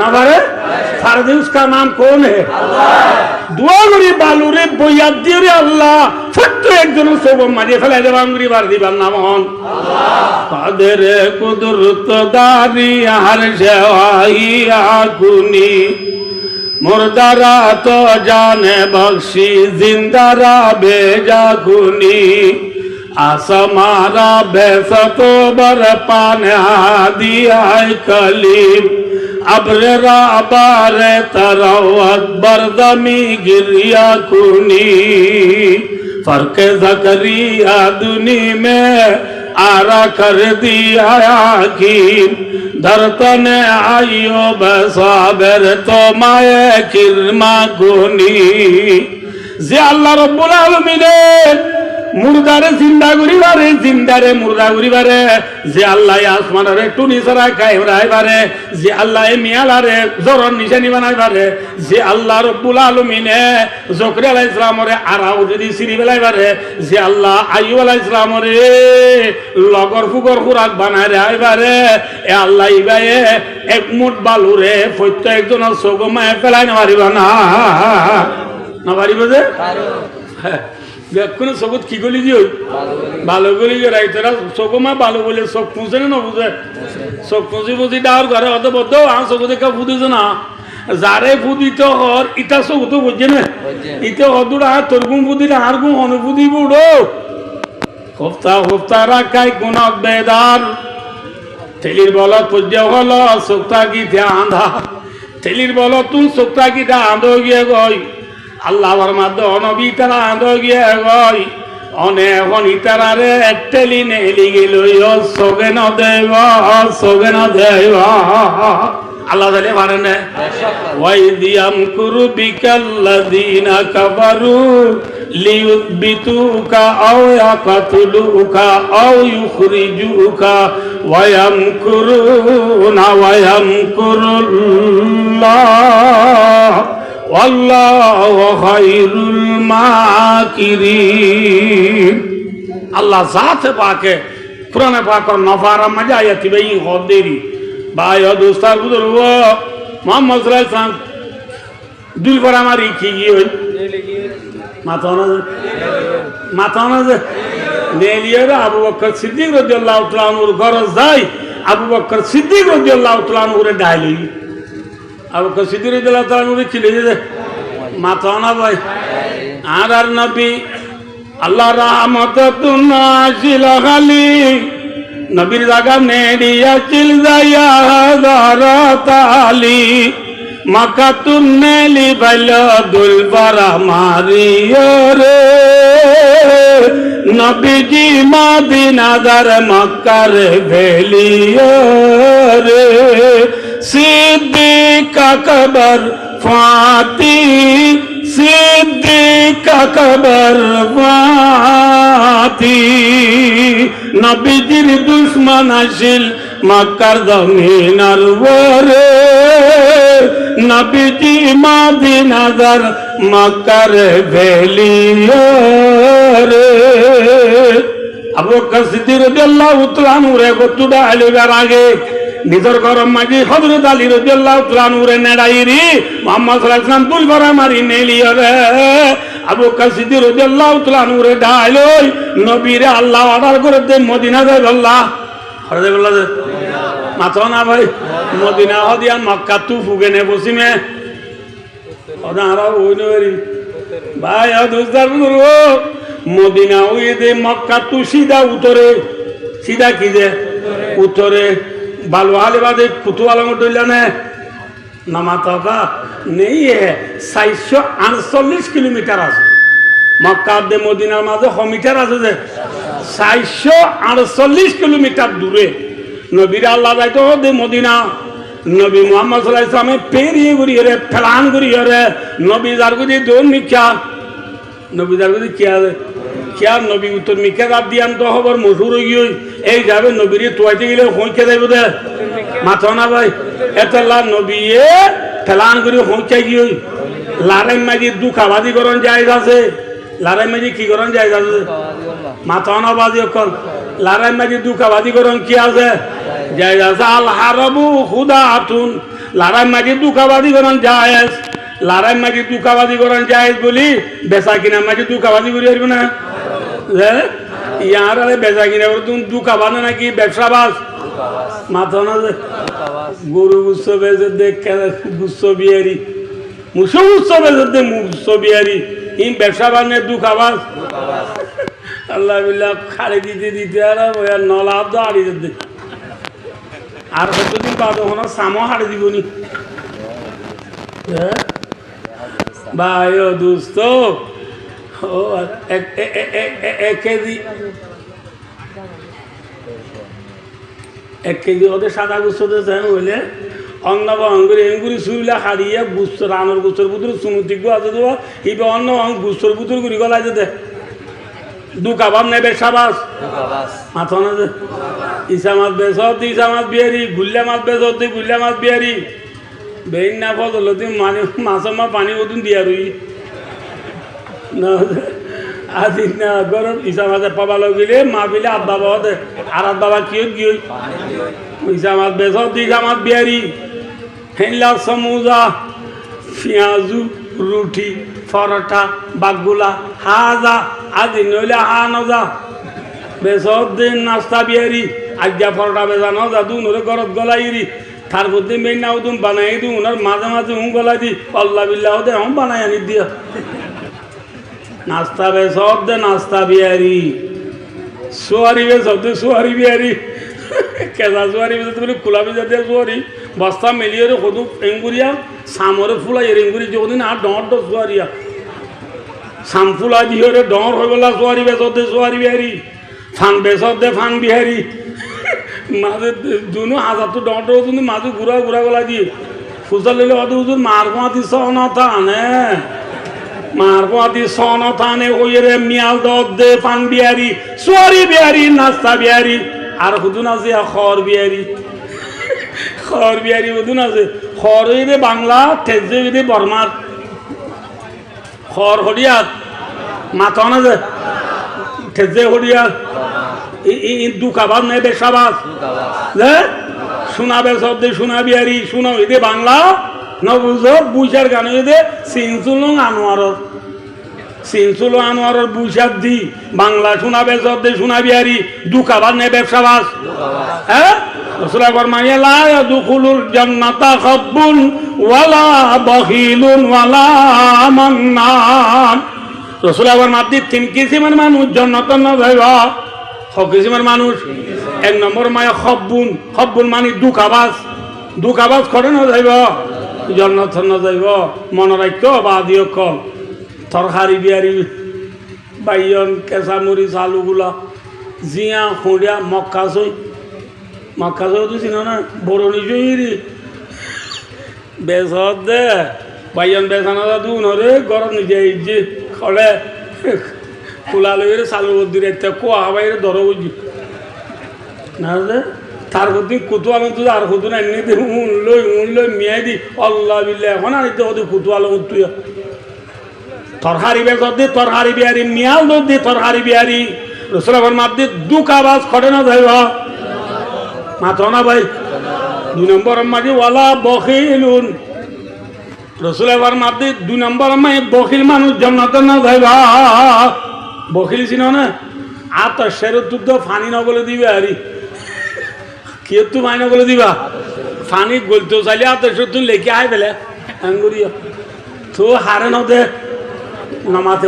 না পারে ফারদে উসকা নাম কোন হে দুয়া করি বালুরে বইয়াত দিয়ে রে আল্লাহ প্রত্যেকজন সগমায়ে ফেলে দেবাম করি বার দিবার নাম হন কাদের কুদরত দারি হর সেওয়াইয়া কুনি मुर्दारा तो जाने बख्शी जिंदारा भेजा कुनी आसमारा भैसा तो बर पाने दिया कलीम अब्रेरा बारे तरवत बरदमी गिरिया कुनी फर्क ज़करिया दुनी में आरा कर दिया याकीन धरतने आयो बसाबर तो माये किरमा गुनी जे अल्लाह रब्बुल आलमीन মুর্দারে জিন্দা করিবারে, জিন্দারে মুর্দা করিবারে, যে আল্লাহ আসমানারে টুনি ছাড়া কায়েম রাখবারে, যে আল্লাহ মিয়ালারে জরর নিশানি বানাইবারে, যে আল্লাহ রব্বুল আলমিনে জকরিয়া আলাইহিস সালামরে আরাও যদি সিঁড়ি বেলাইবারে, যে আল্লাহ আইয়ুব আলাইহিস সালামরে লগর ফুগর খুরাক বানাই রাখবারে, এ আল্লাহ ইবায়ে এক মুঠ বালুরে প্রত্যেকজনের চোখমায় পেলাই না পারিবা না, না পারিব যে হ্যাঁ কোনো চকুত কি গলি দিয়ে ভালো গলি রাইতারা চকুমা ভালো বলে চোখ পুঁজে না বুঝে চোখ পুঁজি পুঁজি ডাওয়ার ঘরে অত বদ্ধ আর চকু দেখা ফুদিছে না যারে ফুদিত হর ইটা চকুতো বুঝছে না ইতে হদুরা তোর গুম ফুদিলে আর গুম অনুভূতি বুড়ো হপ্তাহ হপ্তাহ রাখাই কোন বেদার ঠেলির বলত পূজ্য হল চোখটা গীতে আন্ধা ঠেলির বলত তুই চোখটা গীতে আন্ধ গিয়ে গই আল্লাহর মাধ্যমে অনবী তারা আন্ধ গিয়ে গই অনেক ইতারারে টেলি নেলি গেল সগে ন দেব সগে ন দেব আল্লাহ তালে পারে না ওয়াইদিয়াম কুরু বিকাল্লাযিনা কাফারু লিয়ুথবিতুকা আও ইয়াকতুলুকা আও ইউখরিজুকা ওয়া ইয়ামকুরুনা ওয়া ইয়ামকুরুল্লাহ ওয়াল্লাহু খায়রুল মাকিরিন আল্লাহ জাতে পাকে কুরআনে পাকের নফারা মজা আয়াতি বেই হদেরি ভাই ও দোস্তার বুজুর্গ মোহাম্মদ সাল্লাল্লাহু আলাইহি ওয়াসাল্লাম দুই বার আমার কি গিয়ে মাথা না যে নেলিয়ারে আবু বকর সিদ্দিক রাদিয়াল্লাহু তাআলা আনহুর গরজ যায় আবু বকর সিদ্দিক রাদিয়াল্লাহু তাআলা আনহুর ডাইলি আবু বকর সিদ্দিক রাদিয়াল্লাহু তাআলা আনহুর ছিলে যে মাথা না ভাই আর নবী আল্লাহ রাহমাতুন নাজিল খালি নবীর জায়গা নেড়িয়া চিল যাইয়া দারাতালি মাকাতুন নেলি বাইল দুলবারা মারিয়া রে নবীজি মদিনাদার মক্কার ভেলিয়া রে সিদ্দিক আকবর ফাতি সিদ্দিক আকবর ফাতি নবীজির দুশ্মন আসিল মক্কার জমিনার ওরে নবীজি মদিনাদার মক্কার ভেলিয়া রে আবু বকর সিদ্দিক রাদিয়াল্লাহু তাআলা আনহুরে গতুডা আলিবার আগে নিজের গরম মাঝি হযরত আলী রাদিয়াল্লাহু তাআলা আনহুরে নেড়াইরি মুহাম্মদ সাল্লাল্লাহু আলাইহি ওয়াসাল্লাম তুল ভরা মারি নেলিয়া রে আবু বকর সিদ্দিক রাদিয়াল্লাহু তাআলা আনহুরে ডাইলই নবীরে আল্লাহ অর্ডার করে দে মদিনা যাই আল্লাহ হরে বললা যে মাথা না ভাই মদিনা হদিয়া মক্কা তু ফুগেনে বসিমে ওদা আরা ওই নরি ভাই দোস্তার বুজুর্গ মদিনা ওই দে মক্কা তু সিধা উত্তরে সিধা কি দে উত্তরে बालू आले बादे कुतु वाला में डोला ने नमाता का नहीं है 448 किलोमीटर आसे मक्का दे मदीना माঝে ক মিটার আছে যে 448 কিলোমিটার দূরে নবীর আল্লাহ যাইতো দে মদিনা নবী মুহাম্মদ সাল্লাল্লাহু আলাইহি ওয়াসাল্লাম পেরিয়ে গড়িয়ে রে ফলান গড়িয়ে রে নবী যার গদি দোন মিকা নবী যার গদি কি আছে क्या नबी उत्तर मिके रात दियान तो खबर मशहूर हो गई এই যাবে নবীরে তোয়াইতে গেলে হইকে যাইব দে মাথা না ভাই এতলা নবীয়ে ফেলান করে হইকে গই লারাই মাঝি দুখাবাদি করন জায়েজ আছে লারাই মাঝি কি করন জায়েজ আছে মাথা না বাজি কল লারাই মাঝি দুখাবাদি করন কি আছে জায়েজ আছে আল হারাবু খুদাতুন লারাই মাঝি দুখাবাদি করন জায়েজ লারাই মাঝি দুখাবাদি করন জায়েজ বলি বেচা কিনা মাঝি দুখাবাদি করি পারবে না यार अरे बेचा किने तुम दुखा बाना ना कि व्यवसा बास माथा ना गुरु गुस्सो बेचे देख के गुस्सो बिहारी मुसो गुस्सो बेचे दे मुसो बिहारी इन व्यवसा बाने दुखा बास अल्लाह बिल्लाह खाली दीते दीते यार वो यार नौलाद तो आड़ी दे आर तो दिन बाद होना सामो हाड़ दी बोनी भाइयों दोस्तों एक केजी ওদের সাদা গুচ্ছ হইলে অন্য অঙ্গুরি এঙ্গুরি সুরিলা হারিয়ে গুচ্ছ রানোর গুচ্ছর পুতুর সুমুতিক আছে দেবো ইবে অন্য গুচ্ছর পুতুর গুড়ি গলায় যেতে দুকাবাম নেবে সাবাস মাথা না যে ইসা মাছ বেসত ইসা মাছ বিহারি গুল্লা মাছ বেসত গুল্লা মাছ বিহারি বেইন না ফজল মানে মাছ মা পানি ওদিন দিয়া রুই না আজি না গরম ইসা মাছে পাবা লগিলে মা বিলে আব্বা বাবা দে আর বাবা কি গিয়ে ইসা মাছ বেসত ইসা মাছ বিহারি হেলা সমুজা পেঁয়াজু রুটি পরোটা বাগুলা হাজা আজি নইলে হা নজা বেসত দিন নাস্তা বিহারি আজ্ঞা পরোটা বেজা নজা দু নরে গরত গলাইরি তার মধ্যে মেন নাও তুমি বানাই দিও ওনার মাঝে মাঝে হুম গলাই দি আল্লাহ বিল্লাহ দে হুম বানাই আনি দিয়া নাস্তা বেসত দে নাস্তা বিহারি সোয়ারি বেসত দে সোয়ারি বিহারি কেজা সোয়ারি বেসত বলে খোলা বেজা দিয়ে সোয়ারি বস্তা মেলিয়ে রে সদু এঙ্গুরিয়া সামরে ফুলাই এঙ্গুরি যদিন আর ডর ডর সোয়ারিয়া সাম ফুলা দিয়ে রে ডর হয়ে গেলা সোয়ারি বেসত দে সোয়ারি বিহারি ফান বেসত দে ফান বিহারি মাঝে দুনো হাজার তো ডর ডর কিন্তু মাঝে ঘুরা ঘুরা গলা দিয়ে ফুসল লেলে অত হুজুর মার কোয়াতি সহনতা আনে মার কোয়াতি সহনতা আনে ওই রে মিয়াল দর দে ফান বিহারি সোয়ারি বিহারি নাস্তা বিহারি আর হুদুন আছে খর বিহারি খর বিহারি হুদুন আছে খর রে বাংলা তেজে রে বর্মার খর হরিয়াত মাথা না যে তেজে হরিয়াত দুকাবাদ নেবে সাবাস শোনাবে শব্দে শোনা বিহারি শোনা হইতে বাংলা নবুঝ বুঝার গান হইতে সিনসুল আনোয়ারর সিনসুল আনোয়ারর বুঝার দি বাংলা শোনাবে শব্দে শোনা বিহারি দুকাবাদ নেবে সাবাস হ্যাঁ রাসূল ফরমাইয়া লা ইয়াদখুলুল জান্নাতা খাব্বুন ওয়ালা বখিলুন ওয়ালা মান্নান রাসূল ফরমাতে তিন কিসিমের মানুষ জান্নাতে না যাইবা কিসিমের মানুষ এক নম্বর মায়া খব্বুন খব্বুন মানে দুকাবাজ করে না যাইব জন্নত না যাইব মনে রাখতো বা দিও কল তরকারি বিহারি বাইয়ন কেঁচামুড়ি চালুগুলা জিয়া খুঁড়িয়া মক্কা চই তো চিন না বরণি জইরি বেসত দে বাইয়ন বেসানা দু নরে গরম নিজে যে খলে খোলা লই চালু দিলে কোয়া বাইরে ধর বুঝি না তার প্রতি কুতুয়াল আর কুতুন এমনি উন লই মিয়াই দি আল্লাহ বিল্লাহ এখন আর ওদের কুতুয়াল তুই তরহারি বেসত দি তরহারি বিহারি মিয়াল দোদ দি তরহারি বিহারি রসুল মাপ দি দুকাবাজ খড়ে না যাইব মাথা না ভাই 2 নম্বর মাঝে ওয়ালা বখিলুন রসুল মাপ দি 2 নম্বর মাই বখিল মানুষ জান্নাতে না যাইবা বখিল ছিল না আর তো সেরত তো ফানি নগলে দিবে আরি কি একটু ফানি নগলে দিবা ফানি গলতে চাইলে আর তো তুই লেখে আয় পেলে আঙ্গুরিয়া তো হারে নদে নামাতে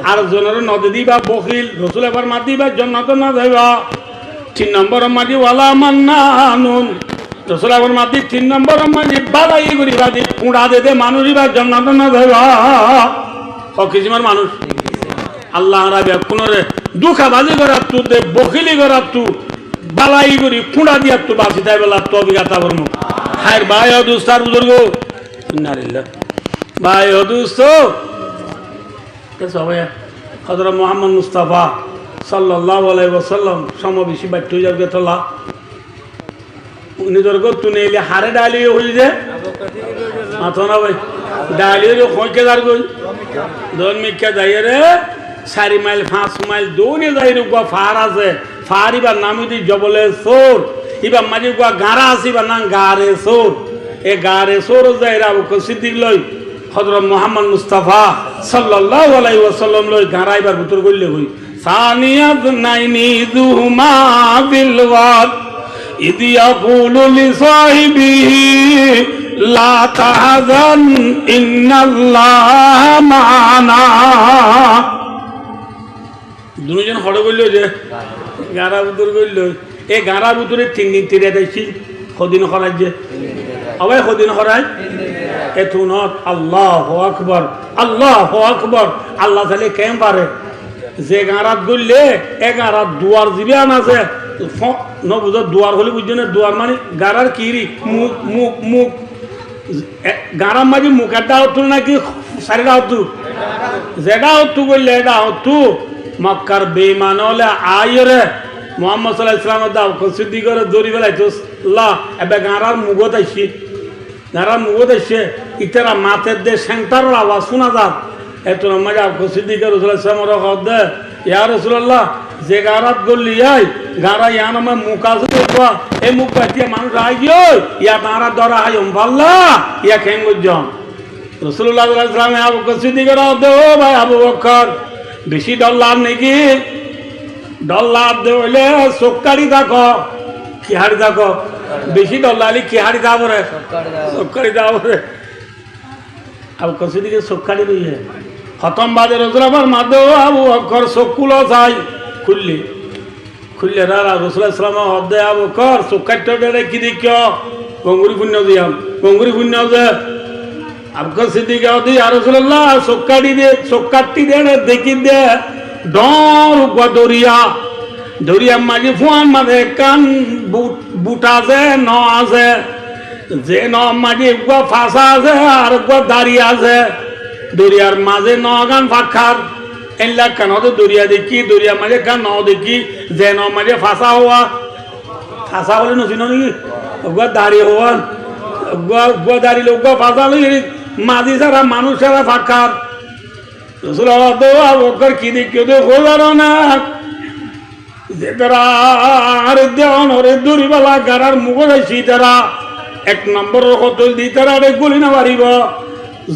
আর জনের নদে দিবা বখিল রসুল এবার মাত দিবা জন্নত না যাইবা 3 নম্বর মাটি ওয়ালা মান্নানুন রসুল এবার মাতি 3 নম্বর মাটি বালাই করি বাদি কুড়া দে মানুষই বা জন্নত না যাইবা কিসিমের মানুষ আল্লাহ রাবে কোনরে দুঃখাবাজি করার তু দে বখিলি করার তু বালাই করি কুড়া দিয়া তু বাসি তাই বেলা তো অভিজ্ঞতা করব হায় ভাই অদুস্তার বুজুর্গ ইন্নালিল্লাহ ভাই অদুস্ত সবাই হযরত মুহাম্মদ মুস্তাফা সাল্লাল্লাহু আলাইহি ওয়াসাল্লাম সমাবেশী বাধ্য হয়ে যাবে তোলা উনি দরগো তুনে এলে হারে ডালি হই যে মাথা না ভাই ডালি খোঁকে দার গই দন মিকা যাই রে 4 মাইল 5 মাইল দৌড়ে যাই রুগা ফার আছে ফার ইবার নামি দি জবলে সোর ইবার মাঝে গুয়া গারা আছে ইবার নাম গারে সোর এ গারে সোর যাই রা বকর সিদ্দিক লই হযরত মুহাম্মদ মুস্তাফা সাল্লাল্লাহু আলাইহি ওয়াসাল্লাম লই গারা ইবার ভিতর গইলে হই সানিয়াত নাইনি দুমা বিল ওয়াদ ইদি ইয়াকুলু লি সাহিবিহি লা তাহজান ইন্নাল্লাহা মা'ানা দুজন হড়ে বলল যে গাঁরা বুতুর বলল এই গাঁরা বুতুরে 3 দিন তিরে দেখছি কদিন খরাজ যে আবার কদিন খরাজ এতুনত আল্লাহু আকবার আল্লাহ তাআলা কেম পারে যে গাঁরাত গইলে এ গাঁরাত দুয়ার জিবিয়ান আছে ন বুঝো দুয়ার হলে বুঝছো না দুয়ার মানে গাঁরার কিরি মুখ গাঁরার মাঝে মুখেরটা হতো নাকি সারিটা হতো যেটা হতো বললে এটা হতো মক্কার বেঈমান হলে আইরে মোহাম্মদ সাল্লাল্লাহু আলাইহি ওয়াসাল্লাম দাও কসিদি করে দড়ি বেলাই তো লা এবে গারার মুগত আইছি গারার মুগত আইছে ইতারা মাথের দে সেন্টার আওয়াজ শোনা যাত এত মজা কসিদি করে রাসূলুল্লাহ সাল্লাল্লাহু আলাইহি ওয়াসাল্লাম দে ইয়া রাসূলুল্লাহ যে গারাত গল্লি আই গারা ইয়ান মে মুকাজ দেখবা এ মুখ পাতিয়া মানুষ আই গিয়ে ইয়া তারা দরা আই ভাল্লা ইয়া খেঙ্গুজন রাসূলুল্লাহ সাল্লাল্লাহু আলাইহি ওয়াসাল্লাম আবু বকর সিদ্দিক দে ও ভাই আবু বকর বেশি ডল্লার নাকি ডল্লার দে হইলে চোক্কারি দেখো কি হাড়ি দেখো বেশি ডল্লালি কি হাড়ি দাও রে চোক্কারি দাও রে আবু বকর সিদ্দিক চোক্কারি দিয়ে খতম বাজে রাসূলুল্লাহর মাদে আবু বকর চকুলো যাই খুললি খুললে রাসূলুল্লাহ সাল্লাল্লাহু আলাইহি ওয়াসাল্লাম আবু বকর চোক্কারটা দে কি দেখিও গঙ্গুরি পুণ্য দিয়াম গঙ্গুরি পুণ্য দে আবু বকর সিদ্দিক আদি ইয়া রাসূলুল্লাহ চোক্কারটি দে দেখি দে ডর গদরিয়া দরিয়া মাঝে ফুয়ান মাঝে কান বুট আছে ন আছে যে ন মাঝে ফাঁসা আছে আর দাঁড়িয়ে আছে দরিয়ার মাঝে ন গান ফাঁকার এলা কান দরিয়া দেখি দরিয়া মাঝে কান ন দেখি যে ন মাঝে ফাঁসা হওয়া ফাঁসা বলে নছিল নাকি দাঁড়িয়ে হওয়া দাঁড়িয়ে ফাঁসা মাঝি ছাড়া মানুষ ছাড়া ফাঁকার রাসূলুল্লাহ আবু বকর কি দেখিও তো হলো না যে তারা আর দেওয়ান ওরে দড়িবালা গারার মুখ যাইছি তারা এক নম্বর কতল দি তারা গুলি না পারিব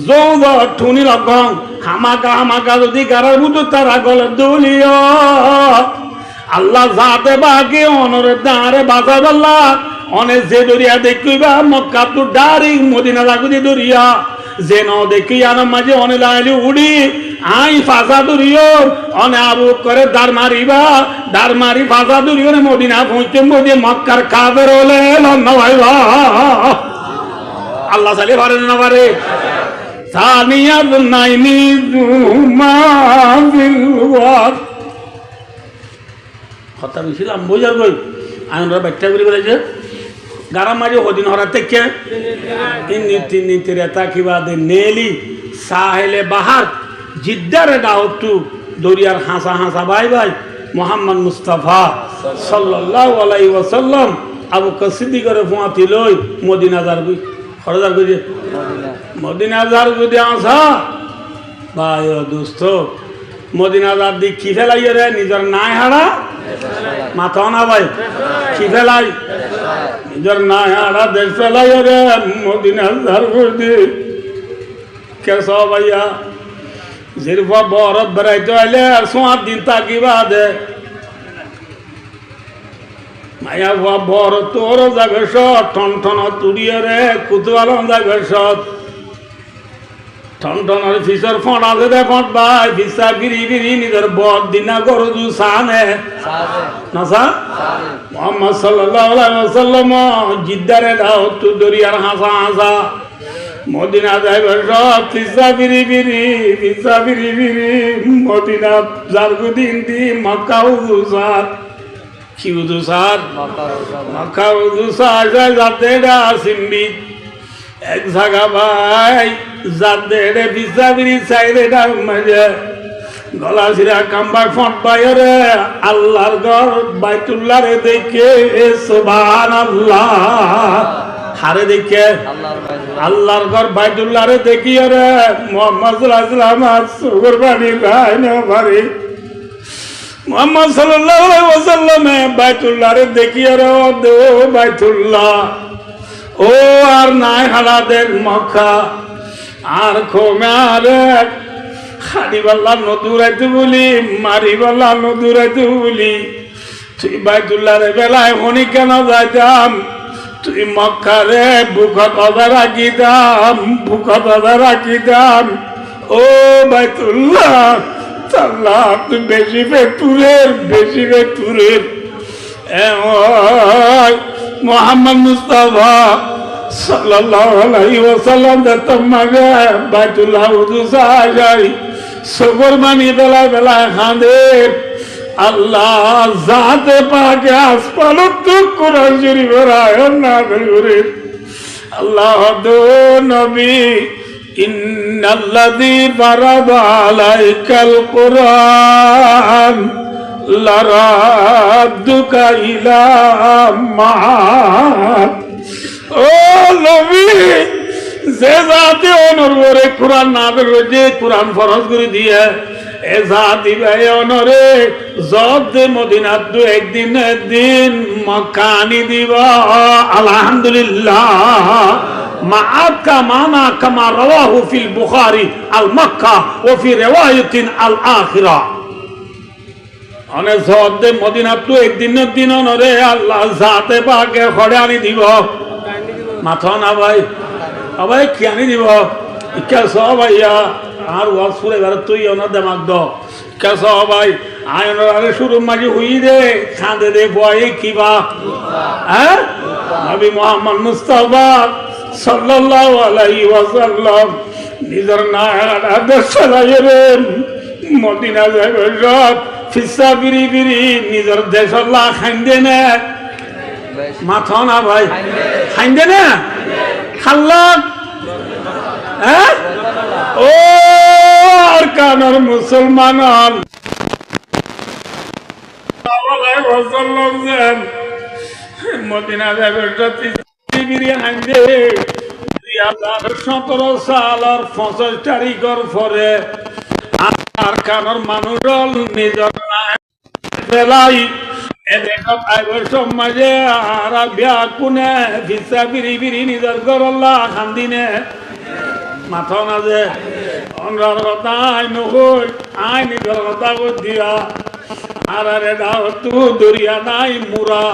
যৌদ ঠুনি লগং হামাকা যদি গারার বুতো তারা গলে দলিও আল্লাহ যাতে বাকি অনরে দাঁড়ে বাঁচা বললা অনেক যে দরিয়া দেখিবা মক্কা তো ডারি মদিনা লাগুদি দরিয়া যে ন দেখি আর মাঝে অনে লাইলি উড়ি আই ফাঁসা দরিও অনে আবু করে দাঁড় মারি ফাঁসা দরিও মদিনা পৌঁছে মধ্যে মক্কার কাবের হলে লন্না ভাইবা আল্লাহ সালে পারে না পারে সানিয়াত নাইনি জুমা বিলওয়ার কথা মিছিলাম বুঝার গই আইনরা ব্যাখ্যা করে বলেছে গারাম মাঝে হদিন হরা থেকে নীতি রেতা কিবা দে নেলি সাহেলে বাহার জিদ্দারে দাওতু দরিয়ার হাসা ভাই মোহাম্মদ মুস্তাফা সাল্লাল্লাহু আলাইহি ওয়াসাল্লাম আবু বকর সিদ্দিকের ফুয়াতি লই মদিনা যার গই খরজার গই মদিনা যার গই আসা ভাই ও দোস্ত মদিনা যার দি কি ফেলাই রে নিজের নাই হারা মাথা না ভাই কি ফেলাই নিজের নাই হারা দেশ ফেলাই রে মদিনা যার গই দি কেস ভাইয়া জিরফা বরত বেড়াইতে আইলে আর 7 দিন তাকিবা দে মায়া বর তোর যাবে সব ঠন তুড়িয়ে রে কুতুয়ালন যাবে সব ঠন ফিসর ফোঁটা দে ফোঁট ভাই ফিসা গিরি নিজের বদ দিনা গরু সানে নাসা মোহাম্মদ সাল্লাল্লাহু আলাইহি ওয়াসাল্লাম জিদ্দারে দাও তু দরিয়ার হাসা মদিনা যাইবে সব ফিসা বিরি মদিনা জারগুদিন দি মক্কা উজুসার কি উজুসার মক্কা উজুসার যাতে সিম্বি এক জায়গা ভাই যাতে ফিসা বিরি সাইডে মাঝে গলা সিরা কাম্বা ফট পাইরে আল্লাহর ঘর বাইতুল্লাহ রে দেখে সুবহানাল্লাহ হারে দেখে আল্লাহর ঘর বাইতুল্লাহ রে দেখি রে মুহাম্মদ সাল্লাল্লাহু আলাইহি ওয়াসাল্লাম সুগর বাড়ি লাইনে বাড়ি মুহাম্মদ সাল্লাল্লাহু আলাইহি ওয়াসাল্লাম বাইতুল্লাহ রে দেখি রে ও বাইতুল্লাহ ও আর নাই হালাদের মক্কা আর খোমারে খাড়ি বাল্লা নদুরাইতে বলি মারি বাল্লা নদুরাইতে বলি তুই বাইতুল্লাহ রে বেলায় হনি কেন যাইতাম তুই মক্কারে বুকত রাখিতাম ও বাইতুল্লাহ আল্লাহ তুই বেশি বেতুরের মোহাম্মদ মুস্তাফা সাল্লাল্লাহু আলাইহি ওয়াসাল্লাম তোমাকে বাইতুল্লাহ উদুসা যাই সবর মানি বেলায় খাঁদে আল্লাহ জাতে পাকে আসপালত তো কোরআন শরীফের আয়াত নাযিল করে আল্লাহ দো নবী ইন্নাল্লাযী ফারাদা আলাইকাল কুরআন লারাদ্দুকা ইলা মাআদ। ও নবী, যে জাতি অনরে কোরআন নাযিল হয়েছে, কোরআন ফরজ করে দিয়ে এ জাতি ভাই অনরে জব দে মদিনাত দু একদিন মক্কানি দিব। আলহামদুলিল্লাহ। মাআদ কা মানা কামা রাওয়াহু ফিল বুখারী আল মক্কা ওয়া ফি রিওয়ায়াতিন আল আখিরা। অনে জব দে মদিনাত দু একদিন অনরে আল্লাহ জাতে পাকে খড়ে আনি দিব। মাথা না ভাই, আবাই কি আনি দিব? কেস ভাইয়া আর ওয়াজ শুনে বেড়া তুই ওনার দেমাক দ কেস ভাই আয়নারে শুরু মাঝে হুই দে খাঁদে দে বয়ে কিবা। হ্যাঁ, নবী মুহাম্মদ মুস্তাফা সাল্লাল্লাহু আলাইহি ওয়াসাল্লাম নিজের নায়াত সালায়ের মদিনা যাইবার রাত ফিসা বিরি বিরি নিজের দেশ আল্লাহ খাইন্দে না। মাথা না ভাই, খাইন্দে না খাল্লা। হ্যাঁ, ও আর কানার মুসলমান মদিনা যাইবার রাত বিরি খাইন্দে 2017 সালের 25 তারিখের পরে আর কানার মানুষ নিজের ফেলাই এদেশত আইবার সমাজে আর বিয়া কোনে ভিসা বিরি বিরি নিজের গরল্লা খান্দিনে। মাথা না যে অনরার কথা আই নকই আই নিজের কথা দিয়া আর আরে দাও তু দরিয়া নাই মুরা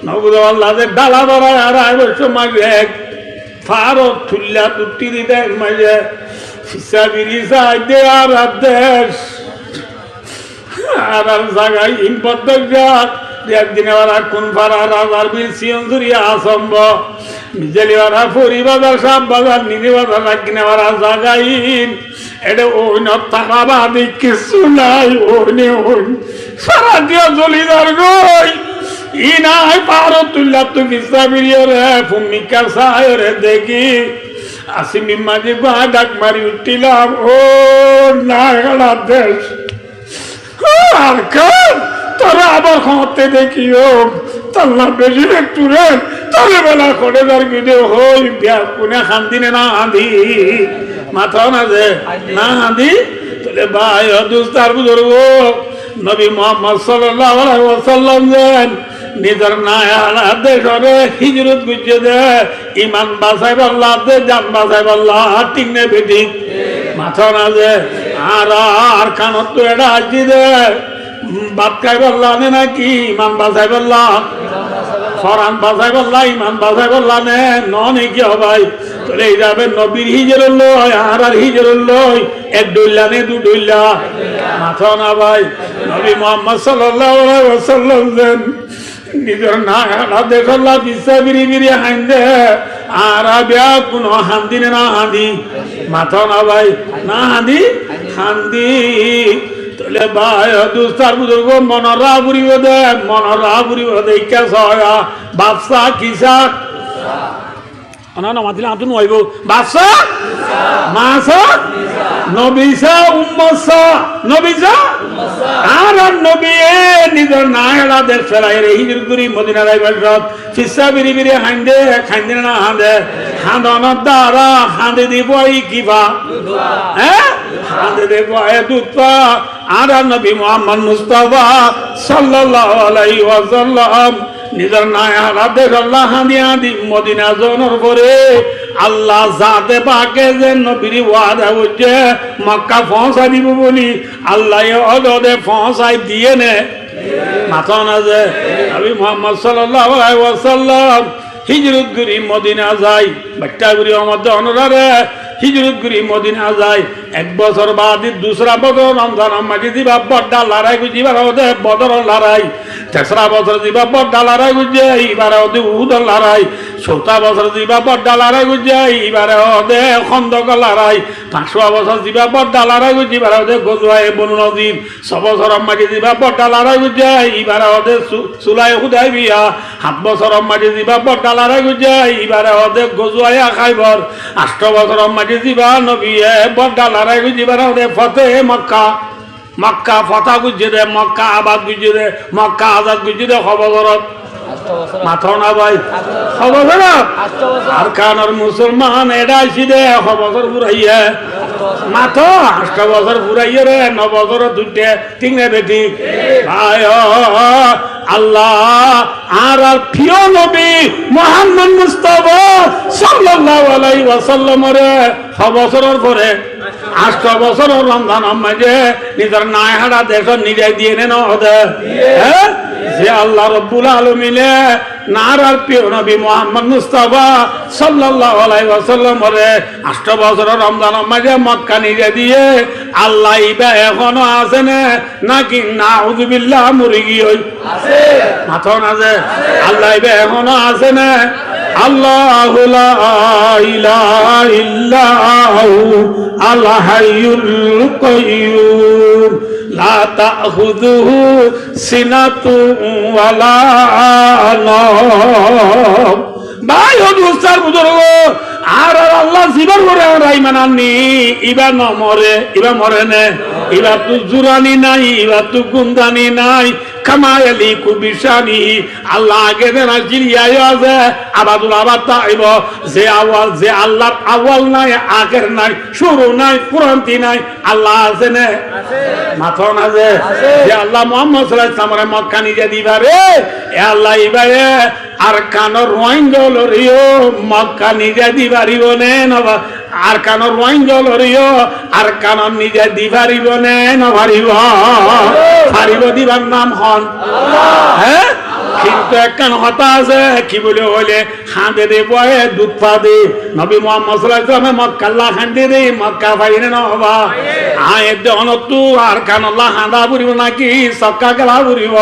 নবুল্লাহ যে ডালা ধরা আর আইবার সমাজে এক ফারত থুল্লা তুটি দিতে মাঝে ভিসা বিরি চাই দে আর দেশ আর জায়গায় ইম্পর্ট একদিন ওরা কোন পাড়া রাজার বিল সিয়ন্দুরিয়া আসম্ব বিজেলিওয়ারা ফরি বাজার সাপ বাজার নিজি বাজার রাখিনে ওরা জায়গায় এটা ওইন তারাবাদি কিছু নাই। ওইনে ওই সারা দিয়া জলিদার গই ই নাই পারো তুল্লা তু বিস্তা বিরিয়ে রে ভূমিকা সায় রে দেখি আসি মিম্মাজি বা ডাক মারি উঠিলাম। ও না দেশ আর কার তোরা আবার ক্ষমতে দেখিও তাল্লা বেশি একটু রে তবে বেলা করে যার গিয়ে হই বিয়া কোনে খান্দিনে না হাঁদি। মাথা না যে না হাঁদি তোলে ভাই দুস্তার বুজুর্গ নবী মুহাম্মদ সাল্লাল্লাহু আলাইহি ওয়াসাল্লাম যেন নিজের নায়ালা দেশরে হিজরত গুজে দে ইমান বাঁচাইব আল্লাহ দে জান বাঁচাইব আল্লাহ ঠিক নে বেটি। মাথা না যে আর কানত তো এটা আজি দে বাদ খাই বললা নে নাকি ইমান বাঁচাই বললা ফরান বাঁচাই বললা ইমান বাঁচাই বললা নে নাকি ভাই তোলে এই যাবে নবীর হিজর লই আর হিজর লই এক ডইলা নে দু ডইলা। মাথা না ভাই, নবী মুহাম্মদ সাল্লাল্লাহু আলাইহি ওয়াসাল্লাম যেন নিজের না দেখলা বিছা বিরি বিরি হাইন্দে আর বিয়া কোনো হান্দিনে না হাঁদি। মাথা না ভাই, না হাঁদি হান্দি তোলে ভাই দুস্তার বুজুর্গ মনরা বুড়িব দে মনরা বুড়িব দেখা সয়া বাদশা কিসা না মাতিলে আপনি নইব বাদশা মাসা নবীসা উম্মসা নবীসা আর নবী নিজের নায়লা দের ফেলাই রে হিজর করি মদিনা যাইবার রাত ফিসা বিরি বিরি হাঁদে খাইন্দে না হাঁদে হাঁদনের দ্বারা হাঁদে দিব কিবা। হ্যাঁ, হাঁদে দেব দুধ আর নবী মুহাম্মদ মুস্তাফা সাল্লাল্লাহু আলাইহি ওয়াসাল্লাম নিজের নায়ালা দেশ আল্লাহ হাঁদি হাঁদি মদিনা জনের পরে আল্লাহ জাতে পাকে যে নবীর ওয়াদা হচ্ছে মক্কা পৌঁছাই দিব বলি আল্লাহ অদে পৌঁছাই দিয়ে নে। মাথা না যে নবী মুহাম্মদ সাল্লাল্লাহু আলাইহি ওয়াসাল্লাম হিজরত করি মদিনা যায় বাচ্চা করি আমাদের অনুরারে হিজরত করি মদিনা যায়। এক বছর বাদ দুসরা বছর রমজান মাঝে দিবা বড্ডা লড়াই গুজি এবার ওদের বদর লড়াই তেসরা বছর দিবা বড্ডা লড়াই গুজি এবার ওদের উহুদের লড়াই 70 বছর দিবা বড্ডা লড়াই গুজাই এবারে ওদে খন্দক লড়াই 500 বছর দিবা বড্ডা লড়াই গুজি এবারে ওদে গজওয়াই বনু নদীর 6 বছর মাঝে দিবা বড্ডা লড়াই গুজাই এবারে ওদে সুলাই হুদাইবিয়া 7 বছর মাঝে দিবা বড্ডা লড়াই গুজাই এবারে ওদে গজওয়াই খাইবর 8 বছর মাঝে দিবা নবীয়ে বড্ডা লড়াই গুজি এবারে ওদে ফতে মক্কা মক্কা ফতা গুজে দে মক্কা আবাদ গুজে দে মক্কা আজাদ গুজে দে খবরত মাথা না ভাই খবর আর কানার মুসলমান এটা আসি দে খবর ফুরাইয়া মাথা 8 বছর ফুরাইয়া রে 9 বছর দুটে তিনে বেটি ভাই আল্লাহ আর প্রিয় নবী মুহাম্মদ মুস্তাফা সাল্লাল্লাহু আলাইহি ওয়াসাল্লাম রে 6 বছরের পরে 8 বছর রমজান মাঝে নিজের নাই হাড়া দেশ নিজে দিয়ে নেন হ্যাঁ যে আল্লাহ রব্বুল আলামিনে নারার প্রিয় নবী মুহাম্মদ মুস্তাফা সাল্লাল্লাহু আলাইহি ওয়াসাল্লাম রে 8 বছর রমজান মাঝে মক্কা নিজে দিয়ে আল্লাহ ইবা এখনো আছে নাকি নাউযু বিল্লাহ মুরগি হই আছে মাথা না যে আল্লাহ ইবা এখনো আছে না আল্লাহু লা ইলাহা ইল্লাহু আল হাইয়ুল কাইয়্যুম লা তাখুযুহু সিনাতুন ওয়ালা নাওম ভাই ও দুস্তার বুজুর্গ আর আল্লাহ জীবন করে রাইমান আননি ইবা ন মরে ইবা মরে নে ইবা তু জুরানি নাই ইবা তু গুন্দানি নাই কামায়ালি কুবিশানি আল্লাহ আগে দেন জিরিয়ায় আছে আবাদুল আবাদ তাইব যে আওয়াল যে আল্লাহর আওয়াল নাই আখের নাই শুরু নাই পুরান্তি নাই আল্লাহ আছে না আছে মাথা না যে আল্লাহ মুহাম্মদ সাল্লাল্লাহু আলাইহি ওয়াসাল্লাম মক্কা নিজে দিবারে এ আল্লাহ ইবারে আর কানর ওয়াইঙ্গল রিও মক্কা নিজে দিবারিব নে নবা আর কানর ওয়াইঙ্গল রিও আর কানর নিজে দিবারিব নে নবারিব পারিব দিবার নাম হন হ্যাঁ কিন্তু একখান হতা আছে কি বলে হইলে খাঁদে দে বয়ে দুধ পা দে নবী মুহাম্মদ সাল্লাল্লাহু আলাইহি ওয়াসাল্লাম মক্কাল্লাহ খান্দে দে মক্কা পাইনে না হবা এতে অনতু আর কানল্লাহ হাঁদা বুড়িব নাকি সক্কা খেলা বুড়িব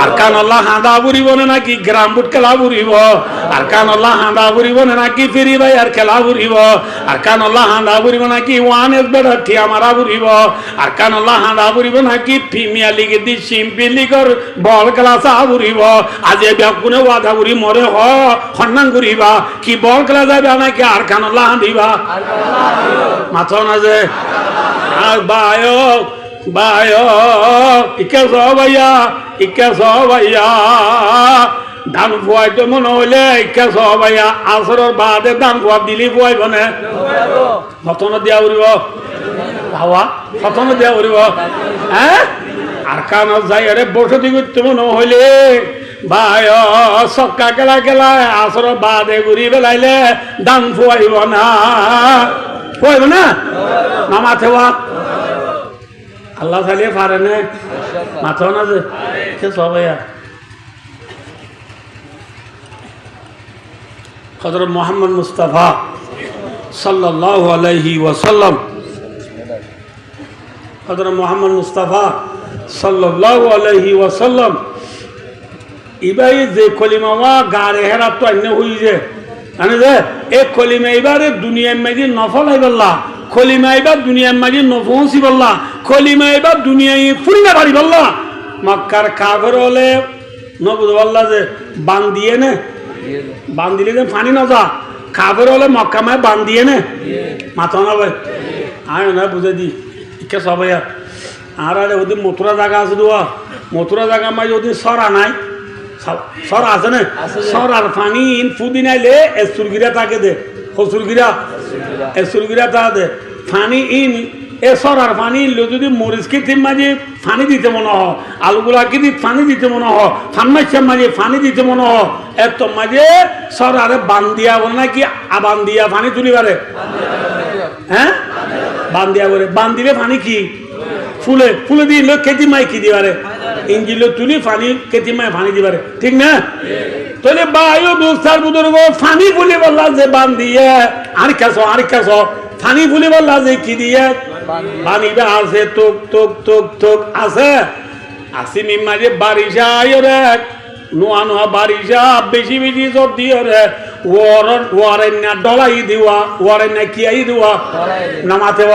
আর কানল্লাহ হাঁদা বুড়িব নাকি গ্রাম বুট খেলা বুড়িব আর কানল্লাহ হাঁদা বুড়িব নাকি ফেরি ভাই আর খেলা বুড়িব আর কানল্লাহ হাঁদা বুড়িব নাকি ওয়ান এস বেড়া ঠিয়া মারা বুড়িব আর কানল্লাহ হাঁদা বুড়িব নাকি প্রিমিয়ার লিগে দি সিম্পি লিগর বল খেলা চা বুড়িব আজি ব্যাকুনে ওয়াদা বুড়ি মরে হন্নাং করিবা কি বল খেলা যাবে নাকি আর কানল্লাহ হাঁদিবা মাথা না যে আর বায় ইকে সবাইয়া ধান ফুয়াইতো মনে হইলে ইকে সবাইয়া আসরের বাদে ধান ফুয়া দিলি ফুয়াইব না ফতন দিয়া উড়িব হাওয়া ফতন দিয়া উড়িব হ্যাঁ আর কান যাই আরে বসতি করতে মনে হইলে ভাই সক্কা গেলা আসরের বাদে ঘুরি বেলাইলে ধান ফুয়াইব না মাথে আল্লাহ চালিয়ে পারে না মাথা না যে সবাই হযরত মুহাম্মদ মুস্তাফা সাল্লাল্লাহু আলাইহি ওয়াসাল্লাম হযরত মুহাম্মদ মুস্তাফা সাল্লাল্লাহু আলাইহি ওয়াসাল্লাম ইবাই যে কলিমা ওয়া গারে হেরা তো অন্য হই যে জানে যে এক কলিমা এবারে দুনিয়ার মাঝে নফল আইবাল্লাহ কলিমা এবার দুনিয়ার মাঝে নফসি বললা কলিমা এবার দুনিয়ায় ফুরি না পারি বললা মক্কার কাফের হলে নবুদ বললা যে বান দিয়ে নে বান দিলে যে পানি না যা কাফের হলে মক্কা মায় বান দিয়ে নে মাথা না ভাই আয় না বুঝে দি কে সবাই আর আরে ওদের মথুরা জায়গা আছে দোয়া মথুরা জায়গা মাঝে ওদের সরা নাই সর আছে না সর আর পানি ফুদিন আইলে এসুরগিরা তাকে দে হসুরগিরা এসুরগিরা তা দে পানি ইন এ সর আর পানি ইনলে যদি মরিচ খেতে মাঝে পানি দিতে মনে হ আলুগুলা কি পানি দিতে মনে হ ফানমাইছের মাঝে পানি দিতে মনে হ এত মাঝে সর আরে বান্দিয়া বলে নাকি আবান্দিয়া পানি তুলিবারে হ্যাঁ বান্দিয়া বলে বান্দিলে পানি কি ফুলে ফুলে দিয়ে লোক খেতে মাই কি দিবারে ইঞ্জিল তুলি পানি খেতে মায় পানি দিবারে ঠিক না তাহলে বায়ু দুস্তার বুজুর্গ পানি ফুলি বললা যে বান দিয়ে আর কেস পানি ফুলি বললা যে কি দিয়ে পানি বে আছে তোক আছে আসি মিমাজে বারিশা আয়রে নোয়া নোয়া বারিশা বেশি বেশি জোর দিয়ে রে ওয়ারেন্না ডলাই দিওয়া ওয়ারেন্না কিয়াই দিওয়া নামাতে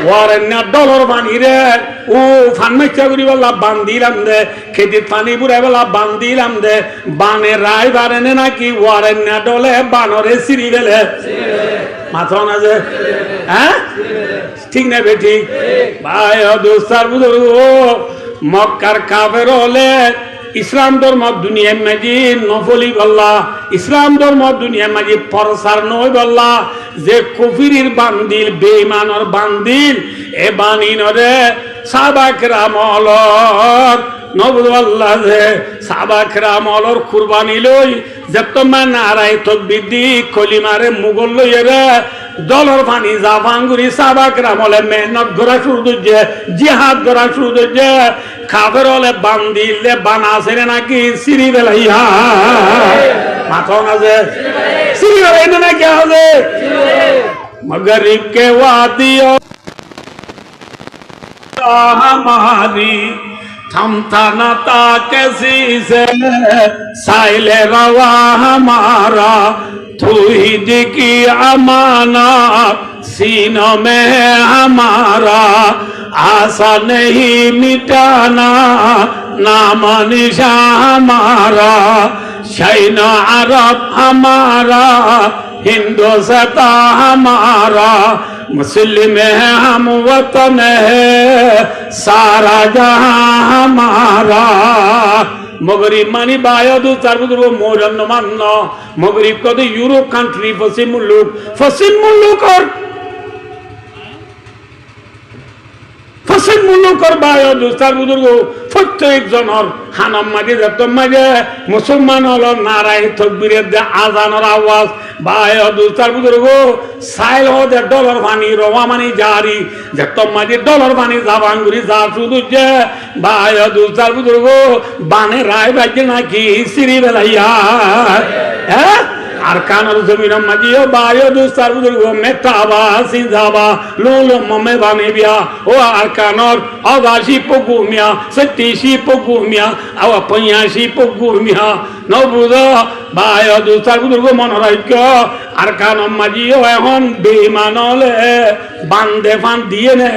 ওয়ারেন্না ডলর বানি রে ও ফানমেচ্ছা করি বললা বান দিলাম দে খেতির পানি বুড়াই বলা বান দিলাম দে বানে রায় বারেনে নাকি ওয়ারেন্না ডলে বানরে সিঁড়ি বেলে মাথা না যে হ্যাঁ ঠিক না বেটি ভাই দোস্তার বুঝুর মক্কার কাফের হলে ইসলাম ধর্ম দুনিয়া মাঝি নফলি বললা ইসলাম ধর্ম দুনিয়া মাঝি পরসার নয় বললা যে কুফিরির বান্দিল বেঈমানর বান্দিল এ বানিনরে সাহাবায়ে আমলর নবুল্লাহ যে সাহাবায়ে আমলর কুরবানি লই যতমা নারায় তাকবীর দি কলিমারে মুগল লইরে ডলার পানি জাফাঙ্গুরি সাহাবায়ে আমলে মেহনত করা শুরু দিছে জিহাদ করা শুরু দিছে কাফের হলে বান্দিলে বানাছে নাকি সিঁড়ি বেলাইয়া মাথা না যে সিঁড়ি বেলাই না কি হবে মগরিব के वादियों हमारी थमता न था किसी से साइले रवा हमारा तू ही की अमाना सीनों में हमारा आशा नहीं मिटाना नाम निशा हमारा शैन अरब हमारा हिंदुस्ता हमारा मुस्लिम है हम वतन है सारा जहां हमारा मगरिब मानी बायदु तारबुदुर मोरन मानना मगरिब को यूरोप कंट्री पश्चिम मुल्क और মুলুকর বায়ো দুস্তার বুজুর্গ প্রত্যেক জনের হানাম মাঝে যতম মাঝে মুসলমান হলো নারায় তকবীরের দে আজানের আওয়াজ বায়ো দুস্তার বুজুর্গ সাইল হতে ডলার পানি রওয়া মানি জারি যতম মাঝে ডলার পানি জাবাঙ্গুরি যা শুধু যে বায়ো দুস্তার বুজুর্গ বানে রায় বাজে নাকি সিঁড়ি বেলাইয়া হ্যাঁ আর কানর জমিন মাঝিও বায়ো দুস্তার বুজুর্গ মেটাবা সিজাবা লোলো মমে বানে বিয়া ও আর কানর অবাসি পগুমিয়া সতীশি পগুমিয়া আও পয়াসি পগুমিয়া নবুদ বায়ো দুস্তার বুজুর্গ মনোরাজ্য আর কানর মাঝিও এখন বেমানলে বান্দে ফান দিয়ে নে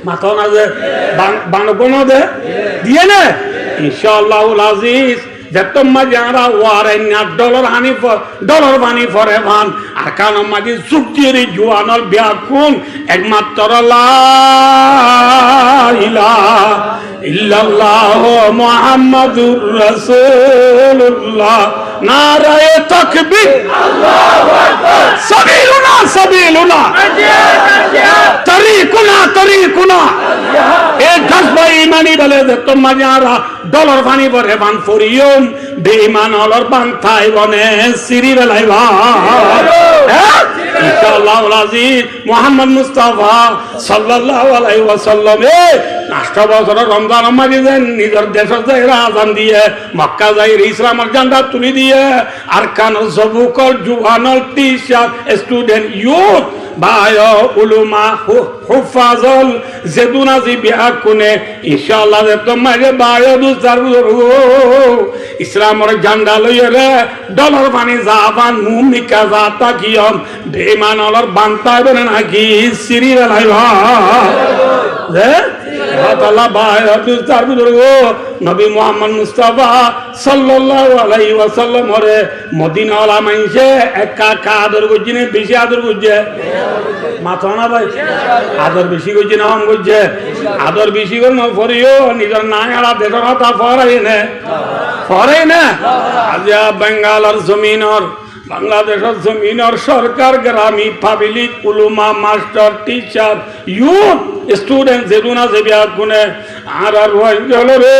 মাথা না যে বান কোনো দে দিয়ে নে ইনশাআল্লাহুল আজিজ যতম যারা ওয়ারেন্না ডলার বানি ফরে ভান আর কানো মাঝে চুক্তির জুয়ানর ব্যাকুন একমাত্র লা ইলাহা ইল্লাল্লাহ মুহাম্মাদুর রাসূলুল্লাহ নারায়ে তাকবীর আল্লাহু আকবার সাবিলুনা সাবিলুনা তরিকুনা এ দশবা ইমানি বলে যতম যারা ডলার বানি ফরে ভান ফরিও বেঈমান হলর বান্থাই বনে সিঁড়ি বেলাইবা ইনশাআল্লাহুল আজিজ মুহাম্মদ মুস্তাফা সাল্লাল্লাহু আলাইহি ওয়াসাল্লাম নাস্তা বছর রমজান মাঝে দেন নিজের দেশের যাইরা আজান দিয়ে মক্কা যাইরা ইসলামের ঝান্ডা তুলি দিয়ে আর কানর জবুকর জুয়ানল টিচার স্টুডেন্ট ইউথ বায়ো উলুমা হুফাজল জেদুনা জি বিয়াকুনে ইনশাআল্লাহ তোমারে বায়ো দুসার ইসলামের ঝান্ডা লইরে ডলার পানি জাবান মুমিকা জাতা কিয়ম বেঈমান হলর বান্তাই বনে নাকি সিঁড়ি বেলাইবা আল্লাহ বায়ো দুসার নবী মুহাম্মদ মুস্তাফা সাল্লাল্লাহু আলাইহি ওয়াসাল্লাম রে মদিনা ওয়ালা মাইনসে একা আদর গজিনে বেশি আদর গজে মাথা না ভাই আদর বেশি গজে না হম গজে আদর বেশি করে না ফরিও নিজের নাঙাড়া দেশের কথা ফরাই না আজ বেঙ্গালর জমিনর বাংলাদেশের জমিনর সরকার গ্রামী পাবলিক উলুমা মাস্টার টিচার ইউথ স্টুডেন্ট যেদুনা যেবিয়া গুনে আর রোহিঙ্গা রে